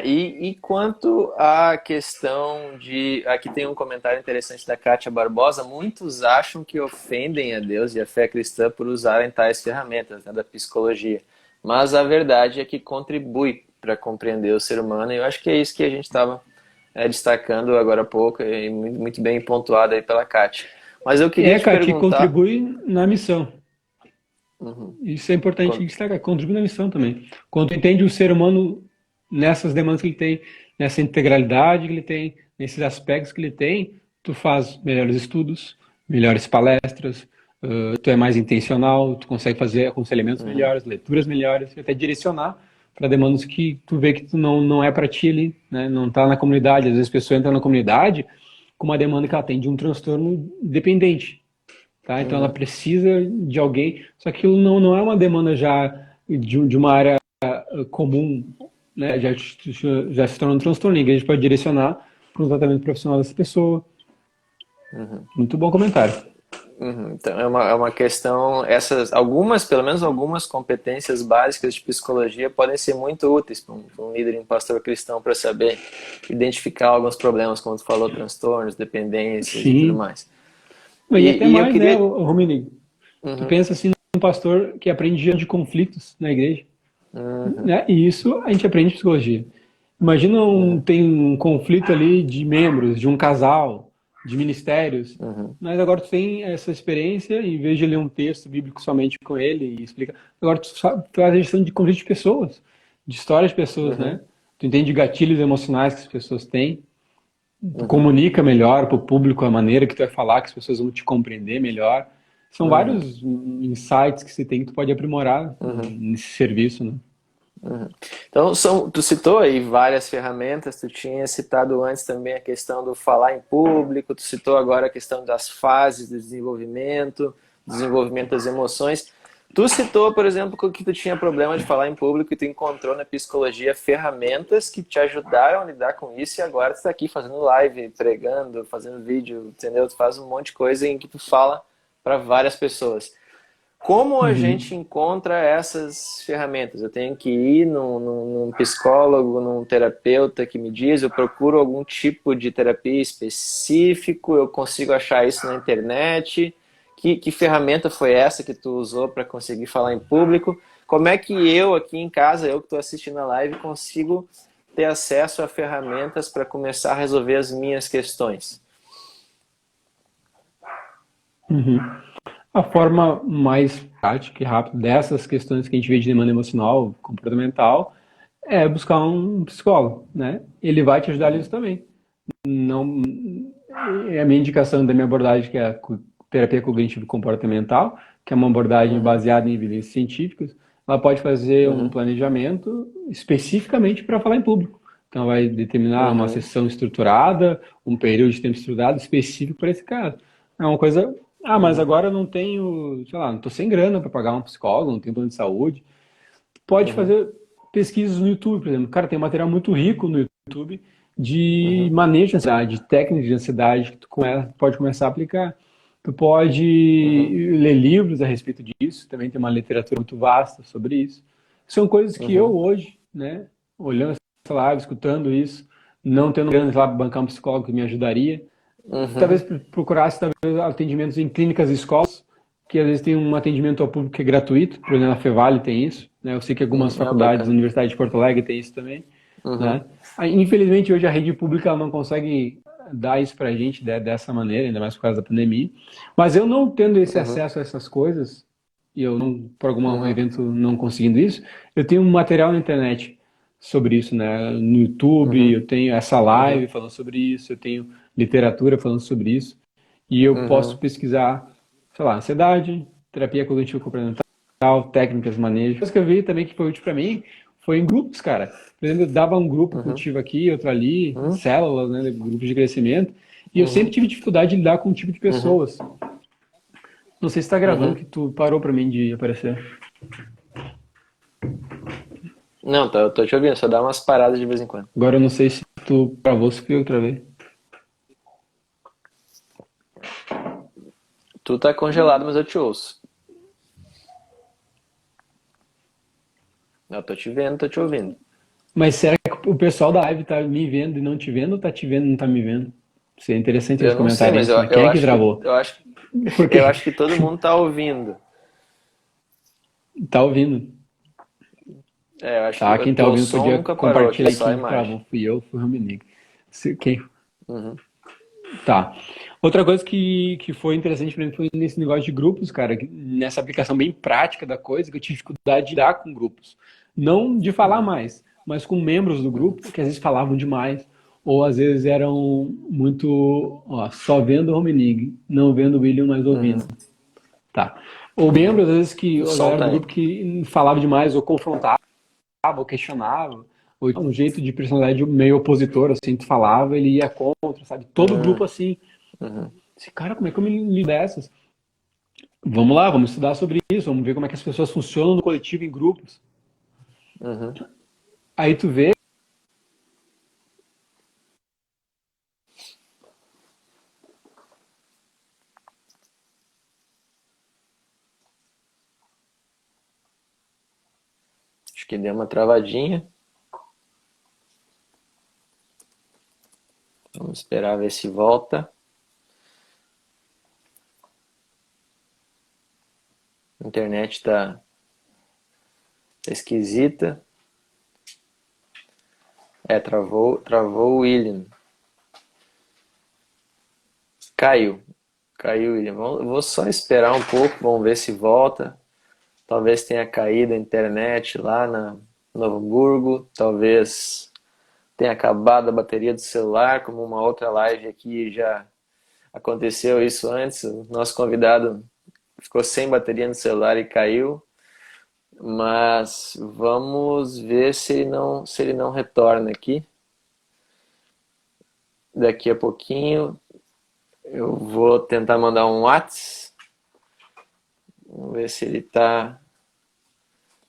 E quanto à questão de... Aqui tem um comentário interessante da Kátia Barbosa. Muitos acham que ofendem a Deus e a fé cristã por usarem tais ferramentas, né, da psicologia. Mas a verdade é que contribui para compreender o ser humano. E eu acho que é isso que a gente estava destacando agora há pouco, e muito bem pontuado aí pela Kátia. Mas eu queria te Kátia, perguntar... contribui na missão. Isso é importante destacar, contribui na missão também. Quando tu entende o ser humano nessas demandas que ele tem, nessa integralidade que ele tem, nesses aspectos que ele tem, tu faz melhores estudos, melhores palestras, tu é mais intencional, tu consegue fazer aconselhamentos melhores, leituras melhores, e até direcionar para demandas que tu vê que tu não é para ti ali, né? Não está na comunidade. Às vezes a pessoa entra na comunidade com uma demanda que ela tem de um transtorno dependente. Tá? Então ela precisa de alguém, só que aquilo não é uma demanda já de uma área comum, né? Já se torna um transtorno, e a igreja pode direcionar para um tratamento profissional dessa pessoa. Muito bom comentário. Então é uma questão, pelo menos algumas competências básicas de psicologia podem ser muito úteis para um líder e um pastor cristão para saber identificar alguns problemas, como tu falou, transtornos, dependências e tudo mais. E até mais, né, Romini? Tu pensa assim num pastor que aprende diante de conflitos na igreja. Né? E isso a gente aprende em psicologia. Imagina tem um conflito ali de membros, de um casal, de ministérios. Mas agora tu tem essa experiência, em vez de ler um texto bíblico somente com ele e explicar, agora tu faz a gestão de conflitos de pessoas, de histórias de pessoas, né? Tu entende gatilhos emocionais que as pessoas têm. Tu comunica melhor para o público a maneira que tu vai falar, que as pessoas vão te compreender melhor. São vários insights que você tem que tu pode aprimorar nesse serviço, né? Então, tu citou aí várias ferramentas, tu tinha citado antes também a questão do falar em público, tu citou agora a questão das fases do desenvolvimento das emoções, Tu citou, por exemplo, que tu tinha problema de falar em público e tu encontrou na psicologia ferramentas que te ajudaram a lidar com isso e agora tu está aqui fazendo live, pregando, fazendo vídeo, entendeu? Tu faz um monte de coisa em que tu fala para várias pessoas. Como a gente Uhum. encontra essas ferramentas? Eu tenho que ir num psicólogo, num terapeuta que me diz, eu procuro algum tipo de terapia específico, eu consigo achar isso na internet. Que ferramenta foi essa que tu usou para conseguir falar em público? Como é que eu aqui em casa, eu que estou assistindo a live, consigo ter acesso a ferramentas para começar a resolver as minhas questões? Uhum. A forma mais prática e rápida dessas questões que a gente vê de demanda emocional, comportamental, é buscar um psicólogo, né? Ele vai te ajudar nisso também. Não, é a minha indicação da minha abordagem, que é a terapia cognitivo-comportamental, que é uma abordagem Uhum, baseada em evidências científicas. Ela pode fazer um uhum, planejamento especificamente para falar em público. Então, ela vai determinar uma uhum, sessão estruturada, um período de tempo estruturado específico para esse caso. É uma coisa. Ah, mas uhum, agora eu não tenho, sei lá, não estou sem grana para pagar um psicólogo, não tenho plano de saúde. Pode uhum, fazer pesquisas no YouTube, por exemplo. Cara, tem um material muito rico no YouTube de uhum, manejo de ansiedade, de técnicas de ansiedade que tu pode começar a aplicar. Tu pode uhum, ler livros a respeito disso, também tem uma literatura muito vasta sobre isso. São coisas que eu uhum, hoje, né, olhando essa live, escutando isso, não tendo grana lá para bancar um psicólogo que me ajudaria, talvez uhum, procurasse talvez atendimentos em clínicas e escolas, que às vezes tem um atendimento ao público que é gratuito, por exemplo, a Fevale tem isso, né? Eu sei que algumas é faculdades, a bacana. Universidade de Porto Alegre tem isso também, Uhum, né? Infelizmente hoje a rede pública ela não consegue dar isso pra gente dessa maneira, ainda mais por causa da pandemia. Mas eu não tendo esse uhum, acesso a essas coisas, e eu não, por algum uhum, evento não conseguindo isso, eu tenho um material na internet sobre isso, né? No YouTube, uhum, eu tenho essa uhum, live falando sobre isso, eu tenho literatura falando sobre isso, e eu posso uhum, pesquisar, sei lá, ansiedade, terapia cognitivo comportamental, técnicas, manejo. Coisa que eu vi também que foi útil para mim foi em grupos, cara. Por exemplo, eu dava um grupo uhum, cultivo aqui, outro ali, uhum, células, né, grupos de crescimento, e eu sempre uhum, tive dificuldade de lidar com um tipo de uhum, pessoas. Não sei se está gravando uhum. que tu parou para mim de aparecer. Não, tá, eu tô te ouvindo, só dá umas paradas de vez em quando. Agora eu não sei se tu travou, se fui outra vez. Tu tá congelado, mas eu te ouço. Eu tô te vendo, tô te ouvindo. Mas será que o pessoal da live tá me vendo e não te vendo, ou tá te vendo e não tá me vendo? Seria interessante eles Eu não sei, comentarem mas isso, né? Quem é que travou? eu Porque acho que todo mundo tá ouvindo. tá ouvindo. É, eu acho que Tá, o quem tá teu ouvindo som podia nunca parou aqui, compartilhar aí só a quem imagem. travou. Fui eu, fui o Romanique. Quem. Uhum, Tá. Outra coisa que foi interessante pra mim foi nesse negócio de grupos, cara, nessa aplicação bem prática da coisa, que eu tive dificuldade de lidar com grupos. Não de falar uhum, mais, mas com membros do uhum, grupo que às vezes falavam demais, ou às vezes eram muito, ó, só vendo o Romanigue, não vendo o William, mas ouvindo. uhum, Tá. Ou uhum. membros, às vezes, que O a som galera do tá grupo indo. que falava demais, ou confrontava, ou questionava, ou um jeito de personalidade meio opositor, assim, tu falava, ele ia contra, sabe? Todo o grupo Uhum, assim. uhum, Esse cara, como é que eu me lido dessas? Vamos lá, vamos estudar sobre isso, vamos ver como é que as pessoas funcionam no coletivo, em grupos. uhum. Aí tu vê, Acho que deu uma travadinha. Vamos esperar ver se volta. A internet tá esquisita. É, travou o William. Caiu. Caiu, William. Vou só esperar um pouco, vamos ver se volta. Talvez tenha caído a internet lá na Novo Hamburgo. Talvez tenha acabado a bateria do celular, como uma outra live aqui já aconteceu isso antes. O nosso convidado ficou sem bateria no celular e caiu. Mas vamos ver se ele não retorna aqui. Daqui a pouquinho eu vou tentar mandar um WhatsApp. Vamos ver se ele está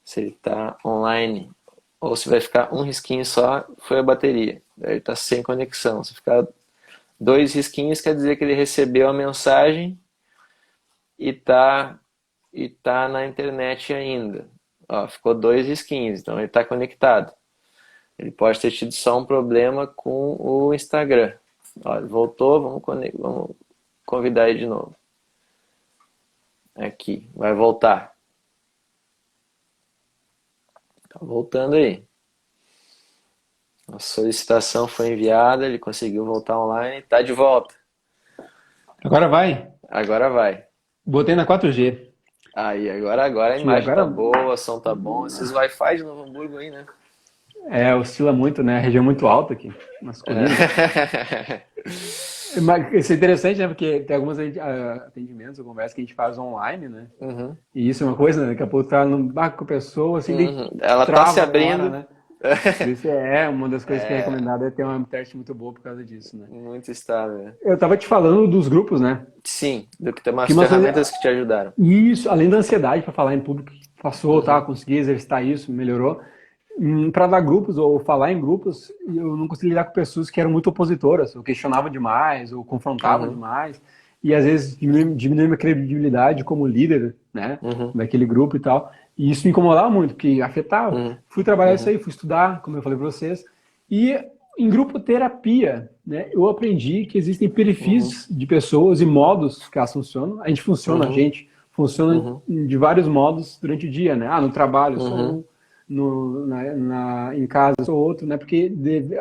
Se ele está online ou se vai ficar um risquinho só, foi a bateria. Daí ele está sem conexão. Se ficar dois risquinhos, quer dizer que ele recebeu a mensagem e tá na internet ainda. Ó, ficou dois risquinhos, então ele está conectado. Ele pode ter tido só um problema com o Instagram. Ó, ele voltou, vamos convidar ele de novo. Aqui, vai voltar. Tá voltando aí. A solicitação foi enviada, ele conseguiu voltar online, tá de volta. Agora vai. Agora vai. Botei na 4G. Aí, agora a Sim, imagem tá agora boa, o som tá bom. Esses Wi-Fi de Novo Hamburgo aí, né? oscila muito, né? A região é muito alta aqui, nas colinas. É. Mas isso é interessante, né? Porque tem alguns atendimentos ou conversas que a gente faz online, né? Uhum, E isso é uma coisa, né? Daqui a pouco tá no barco com a pessoa, assim, daí uhum. Ela tá se trava na hora, abrindo. né? Por isso uma das coisas que é recomendado é ter uma internet muito boa por causa disso, né? Muito estável. Eu tava te falando dos grupos, né? Sim, do que tem Que umas uma coisa, ferramentas que te ajudaram. isso, além da ansiedade para falar em público, passou, tá? Uhum, Consegui exercitar isso, melhorou. Para dar grupos ou falar em grupos, eu não consegui lidar com pessoas que eram muito opositoras, ou questionavam demais, ou confrontavam uhum, demais, e às vezes diminui minha credibilidade como líder, né, uhum, daquele grupo e tal. E isso me incomodava muito, porque afetava. uhum, Fui trabalhar isso uhum, aí, fui estudar, como eu falei para vocês, e em grupo terapia, né, eu aprendi que existem uhum, perfis de pessoas e modos que elas funcionam. A uhum, gente funciona uhum, de vários modos durante o dia, né? No trabalho eu sou uhum, um, em casa eu sou outro, né? Porque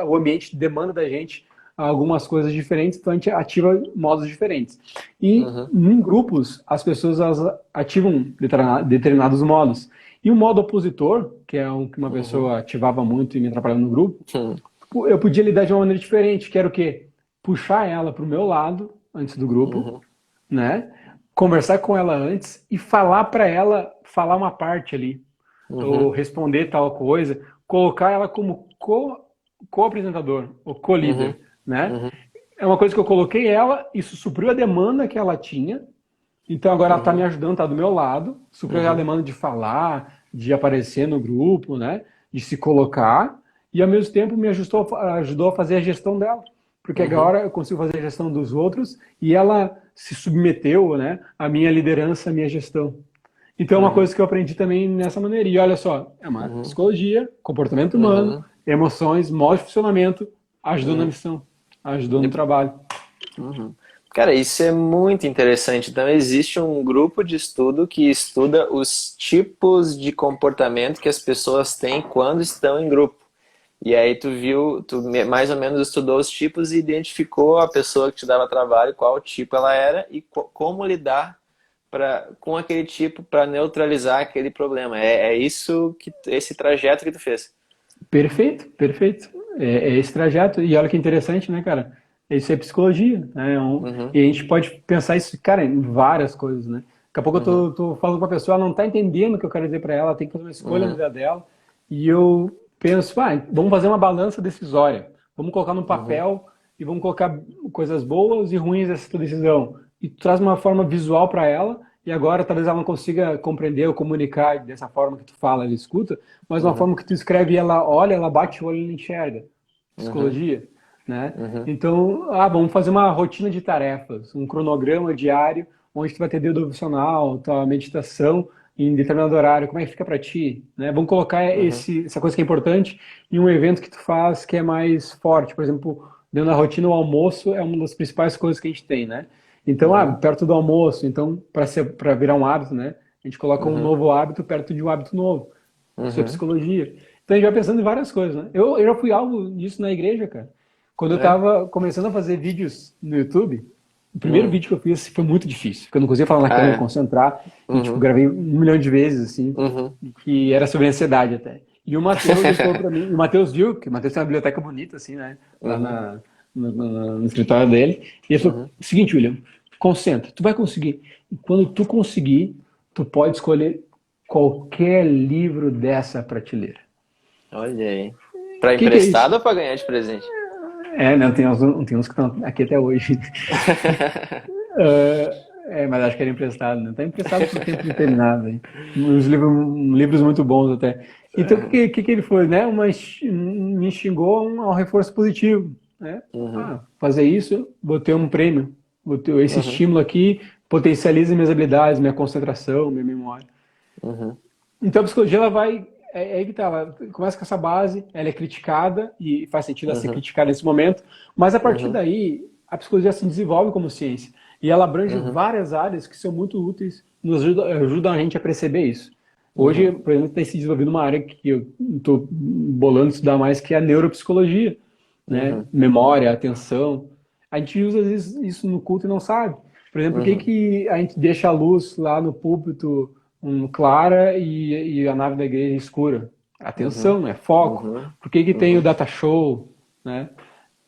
o ambiente demanda da gente algumas coisas diferentes, então a gente ativa modos diferentes. E uhum, em grupos, as pessoas elas ativam determinados modos. E o modo opositor, que é um que uma uhum, pessoa ativava muito e me atrapalhava no grupo, uhum, eu podia lidar de uma maneira diferente, que era o quê? Puxar ela para o meu lado, antes do grupo, uhum, né? Conversar com ela antes e falar para ela, falar uma parte ali, ou uhum, responder tal coisa, colocar ela como co-apresentador, ou uhum, co-líder, né? uhum, É uma coisa que eu coloquei ela, isso supriu a demanda que ela tinha, então agora ela está me uhum, ajudando, está do meu lado, supriu a uhum, demanda de falar, de aparecer no grupo, né? De se colocar, e ao mesmo tempo ajudou a fazer a gestão dela. Porque uhum, agora eu consigo fazer a gestão dos outros e ela se submeteu, né, à minha liderança, à minha gestão. Então, é uma uhum, coisa que eu aprendi também nessa maneira. E olha só, é uma uhum, psicologia, comportamento humano, uhum, emoções, modo de funcionamento, ajudou na uhum. missão, ajudou no trabalho. Uhum. Cara, isso é muito interessante. Então, existe um grupo de estudo que estuda os tipos de comportamento que as pessoas têm quando estão em grupo. E aí mais ou menos estudou os tipos e identificou a pessoa que te dava trabalho, qual tipo ela era e como lidar com aquele tipo para neutralizar aquele problema. É isso esse trajeto que tu fez. Perfeito, perfeito. É esse trajeto. E olha que interessante, né, cara? Isso é psicologia, né? Uhum, E a gente pode pensar isso, cara, em várias coisas, né? Daqui a pouco eu uhum, tô falando com a pessoa, ela não tá entendendo o que eu quero dizer para ela, ela tem que fazer uma escolha na uhum, vida dela. E eu penso, vamos fazer uma balança decisória. Vamos colocar no uhum, papel e vamos colocar coisas boas e ruins dessa tua decisão. E tu traz uma forma visual para ela, e agora talvez ela não consiga compreender ou comunicar dessa forma que tu fala, ela escuta, mas uma uhum, forma que tu escreve e ela olha, ela bate o olho e ela enxerga. uhum, Psicologia, né? uhum, Então, vamos fazer uma rotina de tarefas, um cronograma diário, onde tu vai ter devocional, tua meditação em determinado horário, como é que fica para ti, né? Vamos colocar uhum, essa coisa que é importante em um evento que tu faz que é mais forte, por exemplo, dentro da rotina o almoço é uma das principais coisas que a gente tem, né? Então, uhum, perto do almoço, então para virar um hábito, né? A gente coloca um uhum, novo hábito perto de um hábito novo. Isso é uhum. psicologia. Então a gente vai pensando em várias coisas, né? Eu já fui alvo disso na igreja, cara. Quando eu É? tava começando a fazer vídeos no YouTube, o primeiro Uhum. vídeo que eu fiz foi muito difícil, porque eu não conseguia falar na Ah, câmera, é? concentrar, e tipo, Uhum, gravei 1 milhão de vezes, assim, uhum. que era sobre ansiedade até. E o Matheus, ele falou pra mim, o Matheus viu, que o Matheus tem uma biblioteca bonita, assim, né, lá Uhum, no escritório dele, e ele falou, uhum. seguinte, William, concentra, tu vai conseguir. E quando tu conseguir, tu pode escolher qualquer livro dessa prateleira. Olha aí. Pra O que que é emprestado isso? ou pra ganhar de presente? Né, tem uns que estão aqui até hoje. Mas acho que era emprestado, né? Tá emprestado por tempo determinado, hein? Livros muito bons até. Então, o que ele foi, né? Me instigou ao reforço positivo, né? Uhum, Fazer isso, vou ter um prêmio. Vou ter esse uhum, estímulo aqui, potencializa minhas habilidades, minha concentração, minha memória. uhum, Então, a psicologia, ela vai... É aí que tá, ela começa com essa base, ela é criticada, e faz sentido ela ser uhum, criticada nesse momento, mas a partir uhum, daí, a psicologia se desenvolve como ciência. E ela abrange uhum, várias áreas que são muito úteis, ajudam a gente a perceber isso. Hoje, uhum, por exemplo, tem se desenvolvido uma área que eu estou bolando estudar mais, que é a neuropsicologia, né? uhum, Memória, atenção. A gente usa às vezes isso no culto e não sabe. Por exemplo, por que uhum, que a gente deixa a luz lá no púlpito clara e a nave da igreja escura? uhum, Atenção, é foco. uhum, Por que que tem o uhum, data show, né?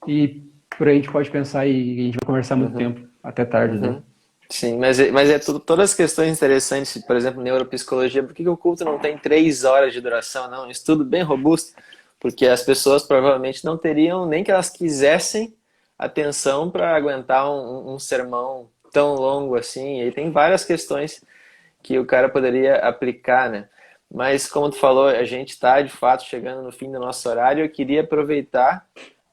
E por aí a gente pode pensar e a gente vai conversar muito uhum, tempo, até tarde, né? uhum. Sim, mas é tudo, todas as questões interessantes, por exemplo, neuropsicologia, por que que o culto não tem 3 horas de duração? Não, um estudo bem robusto, porque as pessoas provavelmente não teriam, nem que elas quisessem, atenção para aguentar um sermão tão longo assim. E tem várias questões que o cara poderia aplicar, né? Mas como tu falou, a gente está de fato chegando no fim do nosso horário. Eu queria aproveitar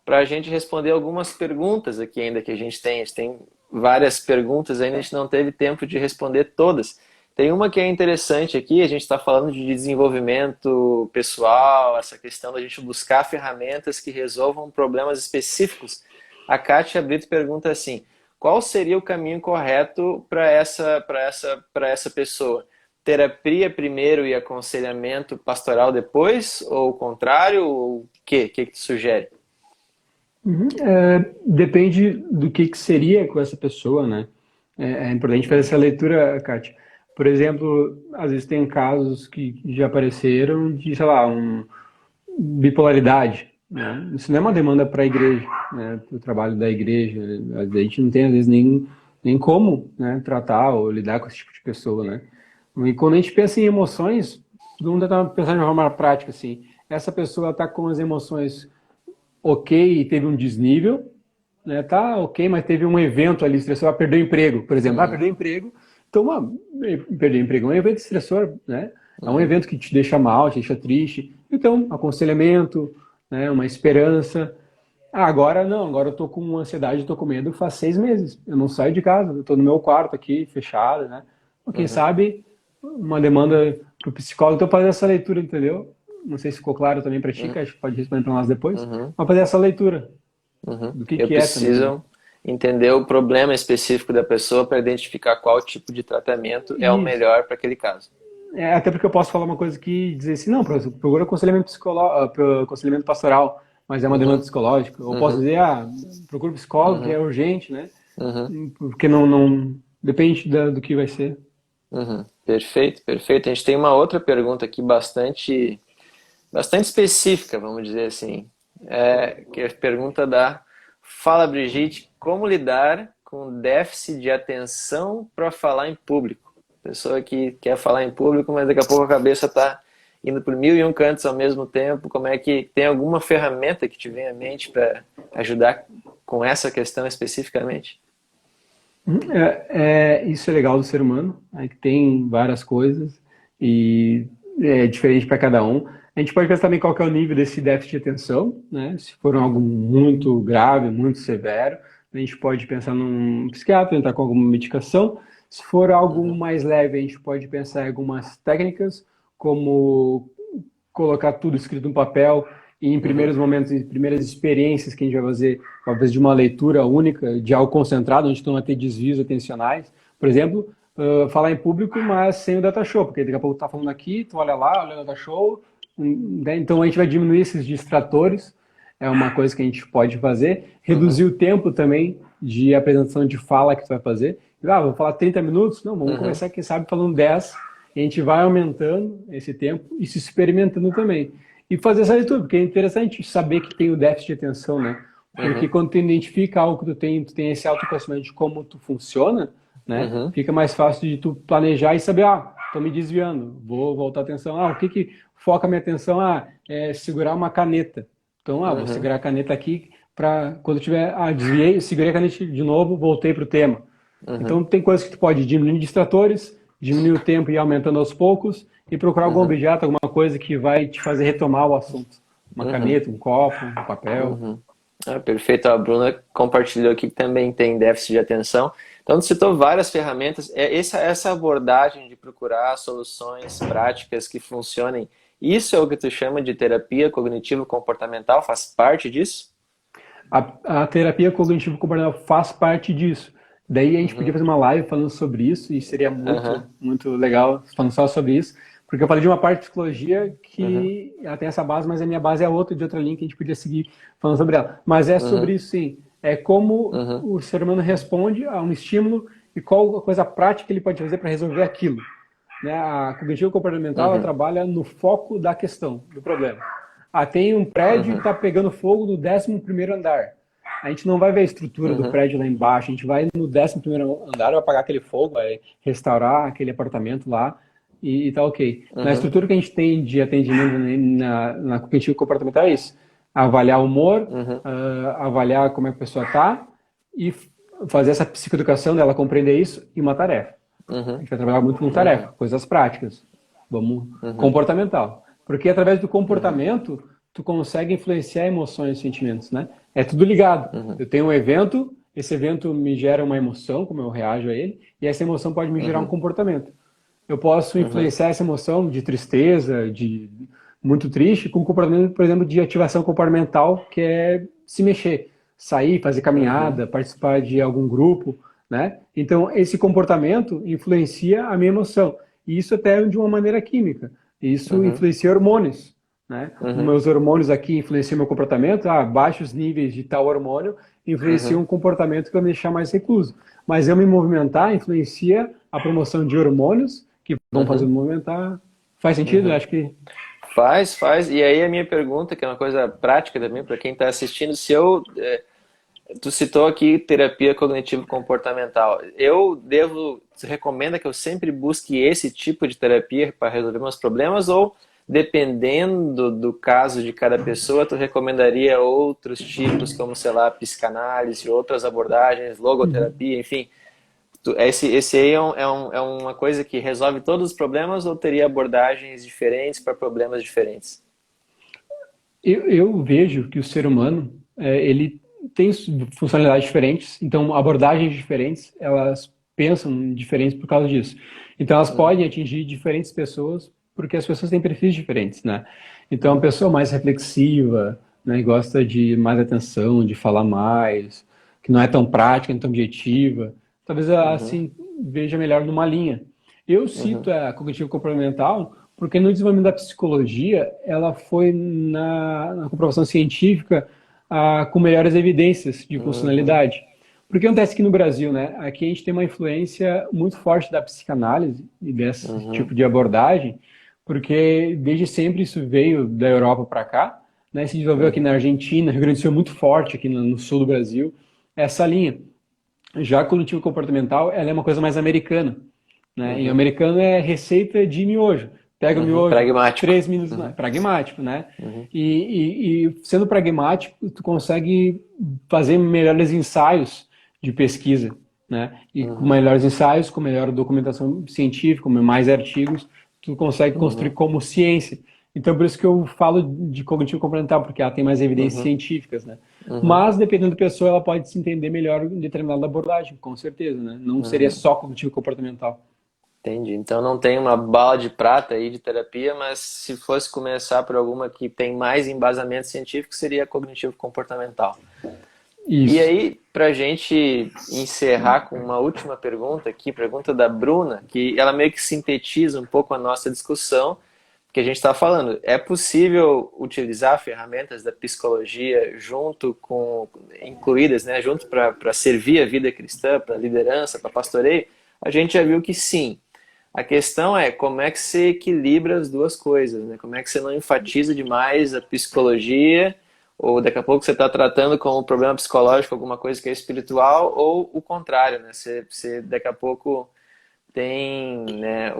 para a gente responder algumas perguntas aqui ainda que a gente tem. A gente tem várias perguntas ainda, a gente não teve tempo de responder todas. Tem uma que é interessante aqui, a gente está falando de desenvolvimento pessoal, essa questão da gente buscar ferramentas que resolvam problemas específicos. A Kátia Brito pergunta assim: qual seria o caminho correto para essa pessoa? Terapia primeiro e aconselhamento pastoral depois? Ou o contrário? Ou o quê? O que tu sugere? Depende do que seria com essa pessoa, né? É importante fazer essa leitura, Kátia. Por exemplo, às vezes tem casos que já apareceram de, sei lá, bipolaridade, né? Isso não é uma demanda para a igreja, né? Para o trabalho da igreja. A gente não tem, às vezes, nem como, né, tratar ou lidar com esse tipo de pessoa, né? E quando a gente pensa em emoções, todo mundo está pensando de uma forma prática, assim. Essa pessoa está com as emoções ok e teve um desnível, né? Tá ok, mas teve um evento ali estressor, perdeu o emprego, por exemplo. Uhum, Perdeu o emprego. Então, perder o emprego é um evento estressor, né? É um uhum, evento que te deixa mal, te deixa triste. Então, aconselhamento, né? Uma esperança. Agora não, agora eu tô com ansiedade, eu tô com medo faz 6 meses. Eu não saio de casa, eu tô no meu quarto aqui, fechado, né? Quem uhum, sabe uma demanda pro psicólogo, então fazer essa leitura, entendeu? Não sei se ficou claro também para ti, uhum, que acho que pode responder para nós depois, uhum, mas fazer essa leitura uhum. do Eu que é também, né? preciso entender o problema específico da pessoa para identificar qual tipo de tratamento é o Isso. melhor para aquele caso. Até porque eu posso falar uma coisa que dizer assim, não, professor, procura aconselhamento pastoral, mas é uma demanda Uhum, psicológica. Ou posso uhum, dizer, procura um psicólogo, que é uhum, urgente, né? uhum, Porque não depende do que vai ser. uhum. Perfeito, perfeito. A gente tem uma outra pergunta aqui bastante específica, vamos dizer assim. Que é a pergunta da Fala Brigitte, como lidar com déficit de atenção para falar em público? Pessoa que quer falar em público, mas daqui a pouco a cabeça está indo por mil e um cantos ao mesmo tempo. Como é que tem alguma ferramenta que te vem à mente para ajudar com essa questão especificamente? Isso é legal do ser humano, né, que tem várias coisas e é diferente para cada um. A gente pode pensar também qual que é o nível desse déficit de atenção, né? Se for algo muito grave, muito severo, a gente pode pensar num psiquiatra, entrar com alguma medicação. Se for algo Uhum, mais leve, a gente pode pensar em algumas técnicas, como colocar tudo escrito no papel e em uhum, primeiros momentos, em primeiras experiências que a gente vai fazer, talvez de uma leitura única, de algo concentrado, onde não vai ter desvios atencionais. Por exemplo, falar em público, mas sem o data show, porque daqui a pouco tu tá falando aqui, tu olha lá, olha o data show, né? Então a gente vai diminuir esses distratores, é uma coisa que a gente pode fazer, uhum, reduzir o tempo também de apresentação de fala que tu vai fazer. Vou falar 30 minutos? Não, vamos uhum, começar, quem sabe, falando 10. E a gente vai aumentando esse tempo e se experimentando também. E fazer essa leitura, porque é interessante saber que tem o déficit de atenção, né? Porque uhum, quando tu identifica algo que tu tem esse autoconhecimento de como tu funciona, né? uhum, Fica mais fácil de tu planejar e saber, tô me desviando, vou voltar a atenção. O que que foca a minha atenção? É segurar uma caneta. Então, vou uhum, segurar a caneta aqui para quando eu tiver, desviei, segurei a caneta de novo, voltei pro tema. Uhum. Então, tem coisas que tu pode diminuir distratores, diminuir o tempo e ir aumentando aos poucos, e procurar algum Uhum. objeto, alguma coisa que vai te fazer retomar o assunto. Uma Uhum. caneta, um copo, um papel. Uhum. Ah, perfeito. A Bruna compartilhou aqui que também tem déficit de atenção. Então, tu citou várias ferramentas. Essa abordagem de procurar soluções práticas que funcionem, isso é o que tu chama de terapia cognitivo-comportamental? Faz parte disso? A terapia cognitivo-comportamental faz parte disso. Daí a gente podia Uhum. fazer uma live falando sobre isso e seria Aham. muito legal falando só sobre isso, porque eu falei de uma parte de psicologia Uhum. que ela tem essa base, mas a minha base é outra, de outra linha que a gente podia seguir falando sobre ela. Mas é Uhum. sobre isso sim. É como Uhum. o ser humano responde a um estímulo e qual a coisa prática ele pode fazer para resolver aquilo. Né? A cognitivo comportamental ela Uhum. trabalha no foco da questão, do problema. Ah, tem um prédio que Uhum. está pegando fogo no 11º andar. A gente não vai ver a estrutura do Uhum. prédio lá embaixo, a gente vai no 11º andar, vai apagar aquele fogo, vai restaurar aquele apartamento lá e tá ok. Na Uhum. estrutura que a gente tem de atendimento na cognitivo comportamental é isso. Avaliar o humor, Uhum. avaliar como é que a pessoa está e fazer essa psicoeducação dela compreender isso e uma tarefa. A Uhum. gente vai trabalhar muito com tarefa, Uhum. coisas práticas. Vamos Uhum. comportamental. Porque através do Uhum. comportamento, tu consegue influenciar emoções e sentimentos, né? É tudo ligado. Uhum. Eu tenho um evento, esse evento me gera uma emoção, como eu reajo a ele, e essa emoção pode me gerar um Uhum. comportamento. Eu posso Uhum. influenciar essa emoção de tristeza, de muito triste, com um comportamento, por exemplo, de ativação comportamental, que é se mexer, sair, fazer Uhum. caminhada, participar de algum grupo, né? Então, esse comportamento influencia a minha emoção. E isso até de uma maneira química. Isso Uhum. influencia hormônios, né? Uhum. Meus hormônios aqui influenciam meu comportamento. Baixos níveis de tal hormônio influenciam Uhum. o comportamento que vai me deixar mais recluso. Mas eu me movimentar influencia a promoção de hormônios que vão fazer Uhum. me movimentar. Faz sentido? Uhum. Acho que Faz, faz. E aí a minha pergunta, que é uma coisa prática também para quem está assistindo, se eu, tu citou aqui terapia cognitivo-comportamental, você recomenda que eu sempre busque esse tipo de terapia para resolver meus problemas ou dependendo do caso de cada pessoa, tu recomendaria outros tipos, como, sei lá, psicanálise, outras abordagens, logoterapia, enfim. Esse aí é uma coisa que resolve todos os problemas ou teria abordagens diferentes para problemas diferentes? eu vejo que o ser humano ele tem funcionalidades diferentes, então abordagens diferentes, elas pensam diferentes por causa disso. Então elas Uhum. podem atingir diferentes pessoas porque as pessoas têm perfis diferentes, né? Então a Uhum. pessoa mais reflexiva, né, gosta de mais atenção, de falar mais, que não é tão prática, não tão objetiva, talvez ela, Uhum. assim veja melhor numa linha. Eu cito Uhum. a cognitivo comportamental porque no desenvolvimento da psicologia, ela foi na comprovação científica com melhores evidências de Uhum. funcionalidade. Porque acontece aqui no Brasil, né? Aqui a gente tem uma influência muito forte da psicanálise e desse Uhum. tipo de abordagem, porque desde sempre isso veio da Europa para cá, né? Se desenvolveu aqui na Uhum. Argentina, Rio Grande do Sul é muito forte aqui no sul do Brasil, essa linha. Já a cognitivo comportamental, ela é uma coisa mais americana, né? Em Uhum. americano é receita de miojo. Pega o Uhum. miojo, Pragmático. 3 minutos, Uhum. pragmático, né? Uhum. E sendo pragmático, tu consegue fazer melhores ensaios de pesquisa, né? E com Uhum. melhores ensaios, com melhor documentação científica, com mais artigos, tu consegue construir Uhum. como ciência. Então, por isso que eu falo de cognitivo comportamental, porque ela tem mais evidências Uhum. científicas, né? Uhum. Mas, dependendo da pessoa, ela pode se entender melhor em determinada abordagem, com certeza, né? Não seria Uhum. só cognitivo comportamental. Entendi. Então não tem uma bala de prata aí de terapia, mas se fosse começar por alguma que tem mais embasamento científico, seria cognitivo-comportamental. E Isso. aí, para a gente encerrar com uma última pergunta aqui, pergunta da Bruna, que ela meio que sintetiza um pouco a nossa discussão, que a gente está falando. É possível utilizar ferramentas da psicologia junto com, incluídas, né, junto para servir a vida cristã, para liderança, para pastoreio? A gente já viu que sim. A questão é como é que você equilibra as duas coisas, né? Como é que você não enfatiza demais a psicologia, ou daqui a pouco você está tratando como um problema psicológico alguma coisa que é espiritual, ou o contrário, né? Você daqui a pouco tem, né,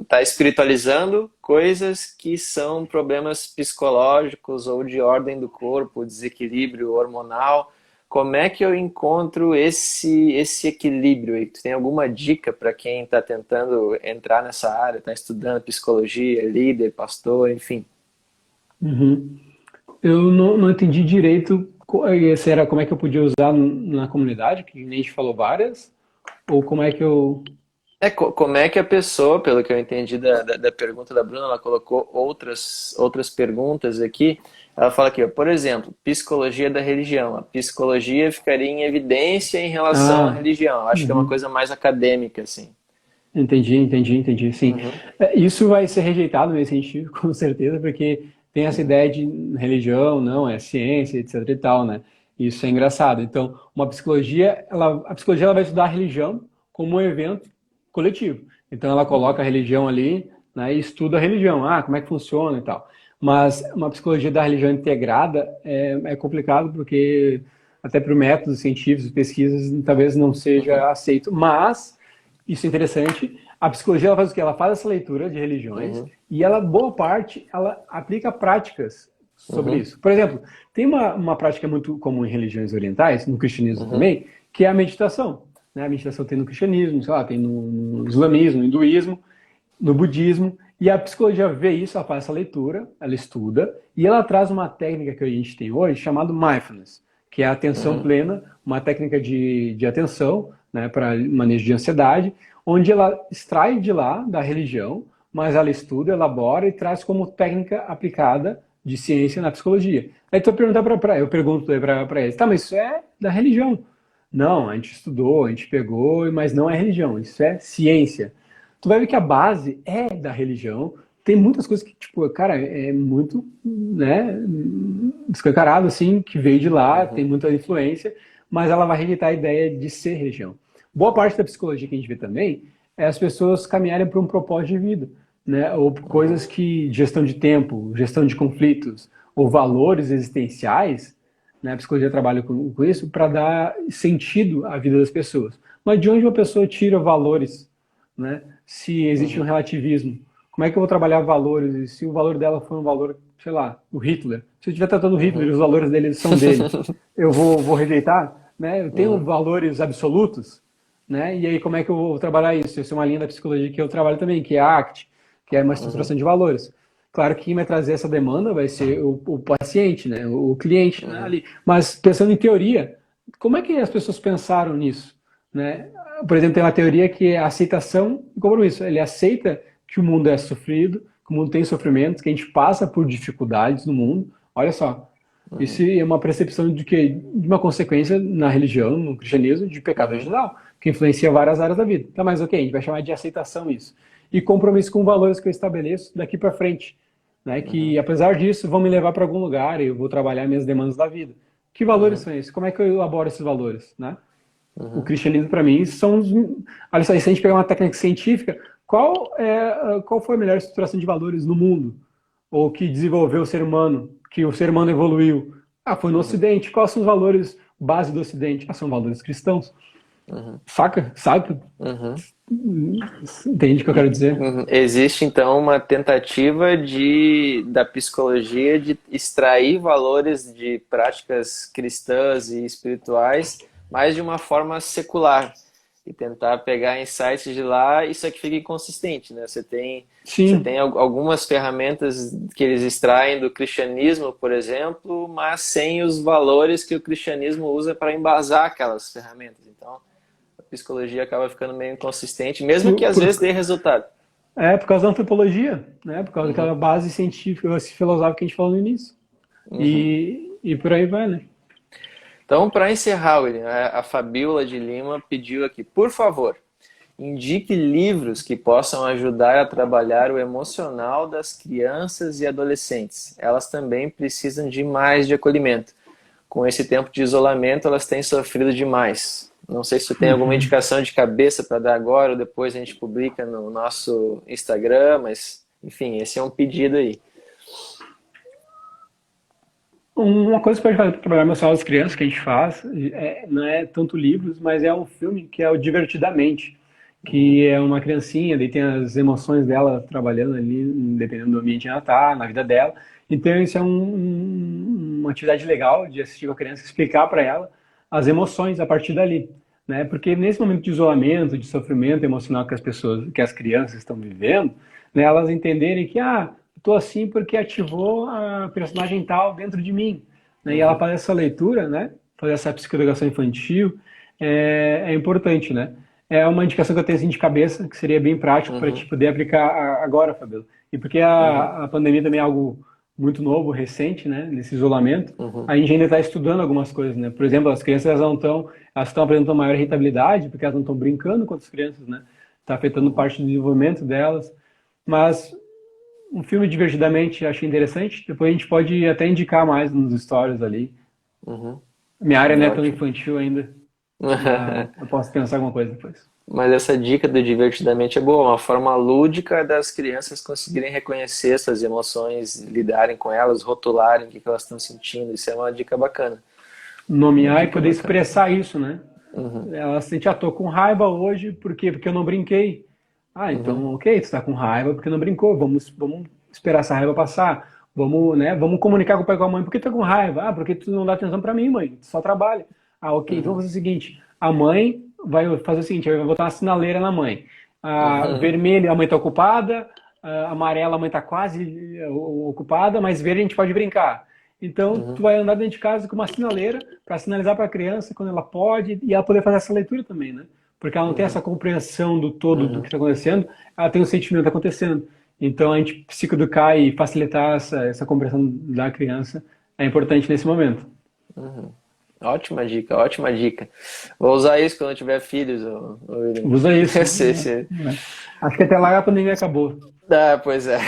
tá espiritualizando coisas que são problemas psicológicos ou de ordem do corpo, desequilíbrio hormonal, como é que eu encontro esse equilíbrio aí? Tu tem alguma dica para quem está tentando entrar nessa área, está estudando psicologia, líder, pastor, enfim? Uhum. Eu não entendi direito se era como é que eu podia usar na comunidade, que nem a gente falou várias, ou como é que eu. Como é que a pessoa, pelo que eu entendi da pergunta da Bruna, ela colocou outras perguntas aqui. Ela fala aqui, ó, por exemplo, psicologia da religião. A psicologia ficaria em evidência em relação à Ah, religião. Acho que é uma uhum. coisa mais acadêmica, assim. Entendi, sim. Uhum, Isso vai ser rejeitado nesse sentido, com certeza, porque tem essa uhum, ideia de religião, não, é ciência, etc e tal, né? Isso é engraçado. Então, a psicologia ela vai estudar a religião como um evento coletivo. Então, ela coloca uhum, a religião ali, né, e estuda a religião, como é que funciona e tal. Mas uma psicologia da religião integrada é complicado porque até para métodos científicos, pesquisas, talvez não uhum, seja aceito. Mas isso é interessante. A psicologia ela faz o quê? Ela faz essa leitura de religiões uhum, e ela, boa parte, ela aplica práticas sobre uhum, isso. Por exemplo, tem uma prática muito comum em religiões orientais, no cristianismo uhum, também, que é a meditação. Né? A meditação tem no cristianismo, sei lá, tem no islamismo, no hinduísmo, no budismo. E a psicologia vê isso, ela faz essa leitura, ela estuda, e ela traz uma técnica que a gente tem hoje chamada mindfulness, que é a atenção uhum, plena, uma técnica de atenção, né, para manejo de ansiedade, onde ela extrai de lá, da religião, mas ela estuda, elabora e traz como técnica aplicada de ciência na psicologia. Aí tu perguntar eu pergunto para eles, tá, mas isso é da religião? Não, a gente estudou, a gente pegou, mas não é religião, isso é ciência. Tu vai ver que a base é da religião. Tem muitas coisas que, tipo, cara, é muito, né, escancarado, assim, que veio de lá, tem uhum, muita influência, mas ela vai rejeitar a ideia de ser religião. Boa parte da psicologia que a gente vê também é as pessoas caminharem para um propósito de vida, né, ou uhum, coisas que, gestão de tempo, gestão de conflitos, ou valores existenciais, né, a psicologia trabalha com isso para dar sentido à vida das pessoas. Mas de onde uma pessoa tira valores, né? Se existe um uhum, relativismo, como é que eu vou trabalhar valores? E se o valor dela for um valor, sei lá, o Hitler, se eu estiver tratando o Hitler e uhum. os valores dele são dele, eu vou rejeitar? Né? Eu tenho Uhum, valores absolutos, né? E aí como é que eu vou trabalhar isso? Isso é uma linha da psicologia que eu trabalho também, que é a ACT, que é uma uhum, estruturação de valores. Claro que quem vai trazer essa demanda vai ser o paciente, né? O cliente, né? uhum, Ali. Mas pensando em teoria, como é que as pessoas pensaram nisso? Né? Por exemplo, tem uma teoria que é a aceitação e compromisso. Ele aceita que o mundo é sofrido, que o mundo tem sofrimentos, que a gente passa por dificuldades no mundo. Olha só, isso uhum, é uma percepção de que de uma consequência na religião, no cristianismo, de pecado uhum, original, que influencia várias áreas da vida. Tá, mas ok, a gente vai chamar de aceitação isso. E compromisso com valores que eu estabeleço daqui para frente, né? uhum, Que apesar disso vão me levar para algum lugar e eu vou trabalhar minhas demandas da vida. Que valores uhum, são esses? Como é que eu elaboro esses valores, né? O uhum. cristianismo, para mim, são os. Olha só, se a gente pegar uma técnica científica, qual foi a melhor estruturação de valores no mundo? Ou que desenvolveu o ser humano, que o ser humano evoluiu? Foi no Uhum, Ocidente. Quais são os valores base do Ocidente? São valores cristãos. uhum, Saca? Sabe? uhum. Entende o que eu quero dizer? Existe então uma tentativa da psicologia de extrair valores de práticas cristãs e espirituais, mas de uma forma secular e tentar pegar insights de lá, isso aqui fica inconsistente, né? Você tem Sim. algumas ferramentas que eles extraem do cristianismo, por exemplo, mas sem os valores que o cristianismo usa para embasar aquelas ferramentas. Então, a psicologia acaba ficando meio inconsistente, mesmo que Por, às por, vezes dê resultado. por causa da antropologia, né? Por causa Uhum, daquela base científica, filosófica que a gente falou no início. uhum. E por aí vai, né? Então, para encerrar, William, a Fabíola de Lima pediu aqui, por favor, indique livros que possam ajudar a trabalhar o emocional das crianças e adolescentes. Elas também precisam de mais de acolhimento. Com esse tempo de isolamento, elas têm sofrido demais. Não sei se você tem alguma Uhum. indicação de cabeça para dar agora ou depois a gente publica no nosso Instagram, mas enfim, esse é um pedido aí. Uma coisa que pode fazer para trabalhar emocional das crianças que a gente faz não é tanto livros, mas é um filme que é o Divertidamente, Uhum, que é uma criancinha, daí tem as emoções dela trabalhando ali, dependendo do ambiente que ela tá, na vida dela. Então isso é uma atividade legal de assistir com a criança, explicar para ela, as emoções a partir dali, né? Porque nesse momento de isolamento, de sofrimento emocional que as pessoas, que as crianças estão vivendo, né, elas entenderem que, estou assim porque ativou a personagem tal dentro de mim, né? E ela Uhum. fazer essa leitura, né? Fazer essa psicoeducação infantil é importante, né? É uma indicação que eu tenho assim de cabeça, que seria bem prático para te Uhum. poder aplicar agora, Fabio. E porque Uhum. a pandemia também é algo muito novo, recente, né? Nesse isolamento, Uhum. a gente ainda está estudando algumas coisas, né? Por exemplo, as crianças elas estão apresentando maior irritabilidade porque elas não estão brincando com as crianças, né? Está afetando Uhum. parte do desenvolvimento delas. Mas um filme divertidamente achei interessante. Depois a gente pode até indicar mais nos stories ali. Uhum. Minha área não é tão Ótimo. infantil ainda, mas eu posso pensar alguma coisa depois. Mas essa dica do divertidamente é boa, uma forma lúdica das crianças conseguirem reconhecer essas emoções, lidarem com elas, rotularem o que elas estão sentindo. Isso é uma dica bacana. Uma Nomear e dica poder bacana. expressar isso, né? Uhum. Ela sente, tô com raiva hoje, por quê? Porque eu não brinquei. Uhum. Então, ok, tu tá com raiva porque não brincou, vamos esperar essa raiva passar. Vamos, né, vamos comunicar com o pai e com a mãe, por que tu tá com raiva? Porque tu não dá atenção pra mim, mãe, tu só trabalha. Ok, então Uhum. vamos fazer o seguinte, a mãe vai fazer o seguinte, vai botar uma sinaleira na mãe. Uhum. Vermelho, a mãe tá ocupada, amarela, a mãe tá quase ocupada, mas verde a gente pode brincar. Então, tu Uhum. vai andar dentro de casa com uma sinaleira para sinalizar para a criança quando ela pode e ela poder fazer essa leitura também, né? Porque ela não tem essa Uhum. compreensão do todo do que Uhum. está acontecendo, ela tem um sentimento acontecendo. Então, a gente psicoeducar e facilitar essa compreensão da criança é importante nesse momento. Uhum. Ótima dica, ótima dica. Vou usar isso quando eu tiver filhos, William. Usa isso. Né? Acho que até lá a pandemia acabou. Ah, pois é.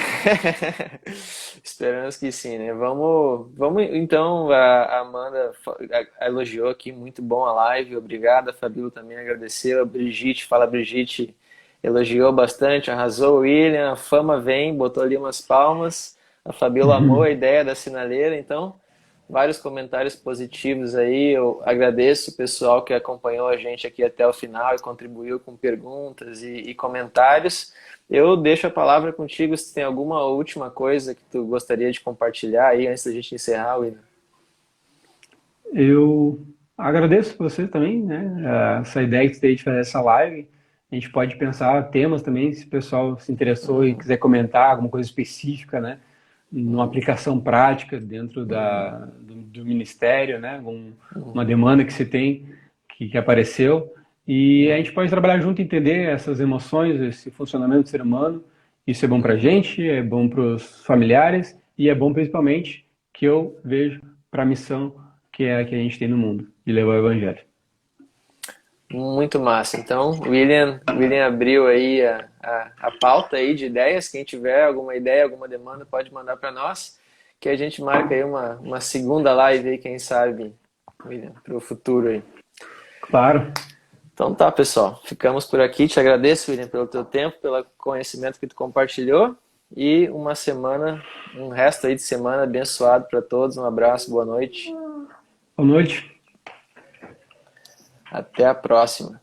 Esperamos que sim, né? Vamos então, a Amanda elogiou aqui, muito bom a live, obrigado, a Fabíola também agradeceu, a Brigitte, fala Brigitte, elogiou bastante, arrasou, o William, a fama vem, botou ali umas palmas, a Fabíola amou a ideia da sinaleira, então, vários comentários positivos aí, eu agradeço o pessoal que acompanhou a gente aqui até o final e contribuiu com perguntas e comentários. Eu deixo a palavra contigo se tem alguma última coisa que tu gostaria de compartilhar aí antes da gente encerrar, William. Eu agradeço você também, né? Essa ideia que você teve de fazer essa live. A gente pode pensar temas também, se o pessoal se interessou e Uhum, quiser comentar alguma coisa específica, né? Numa uhum, aplicação prática dentro uhum, do ministério, né? Uma uhum, demanda que se tem, que apareceu. E a gente uhum, pode trabalhar junto e entender essas emoções, esse funcionamento do ser humano. Isso é bom para a uhum. gente, é bom para os familiares e é bom principalmente que eu vejo para a missão que é a que a gente tem no mundo, de levar o evangelho. Muito massa. Então, William abriu aí a pauta aí de ideias. Quem tiver alguma ideia, alguma demanda, pode mandar para nós, que a gente marca aí uma segunda live aí, quem sabe, William, para o futuro aí. Claro. Então tá, pessoal. Ficamos por aqui. Te agradeço, William, pelo teu tempo, pelo conhecimento que tu compartilhou. E uma semana, um resto aí de semana abençoado para todos. Um abraço, boa noite. Boa noite. Até a próxima.